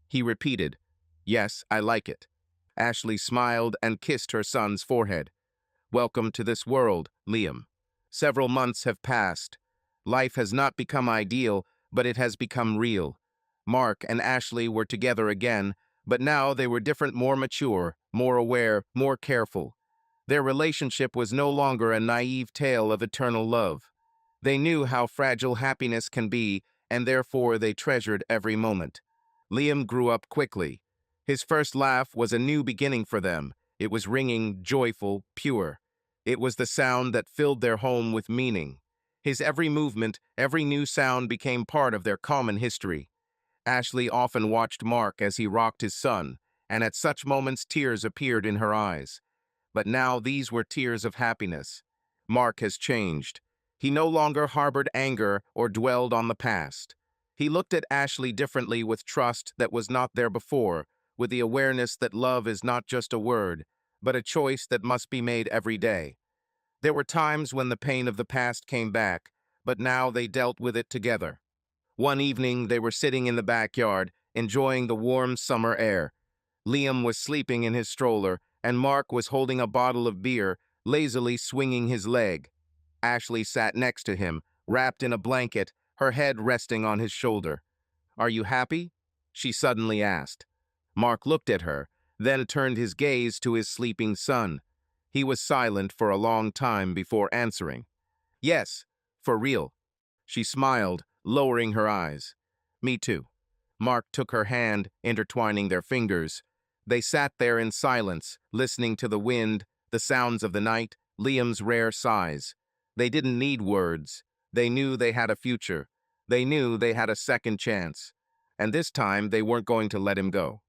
he repeated. "Yes, I like it." Ashley smiled and kissed her son's forehead. "Welcome to this world, Liam." Several months have passed. Life has not become ideal, but it has become real. Mark and Ashley were together again, but now they were different, more mature, more aware, more careful. Their relationship was no longer a naive tale of eternal love. They knew how fragile happiness can be, and therefore they treasured every moment. Liam grew up quickly. His first laugh was a new beginning for them. It was ringing, joyful, pure. It was the sound that filled their home with meaning. His every movement, every new sound became part of their common history. Ashley often watched Mark as he rocked his son, and at such moments tears appeared in her eyes. But now these were tears of happiness. Mark has changed. He no longer harbored anger or dwelled on the past. He looked at Ashley differently, with trust that was not there before, with the awareness that love is not just a word, but a choice that must be made every day. There were times when the pain of the past came back, but now they dealt with it together. One evening, they were sitting in the backyard, enjoying the warm summer air. Liam was sleeping in his stroller, and Mark was holding a bottle of beer, lazily swinging his leg. Ashley sat next to him, wrapped in a blanket, her head resting on his shoulder. "Are you happy?" she suddenly asked. Mark looked at her, then turned his gaze to his sleeping son. He was silent for a long time before answering. "Yes, for real." She smiled, lowering her eyes. "Me too." Mark took her hand, intertwining their fingers. They sat there in silence, listening to the wind, the sounds of the night, Liam's rare sighs. They didn't need words. They knew they had a future. They knew they had a second chance. And this time they weren't going to let him go.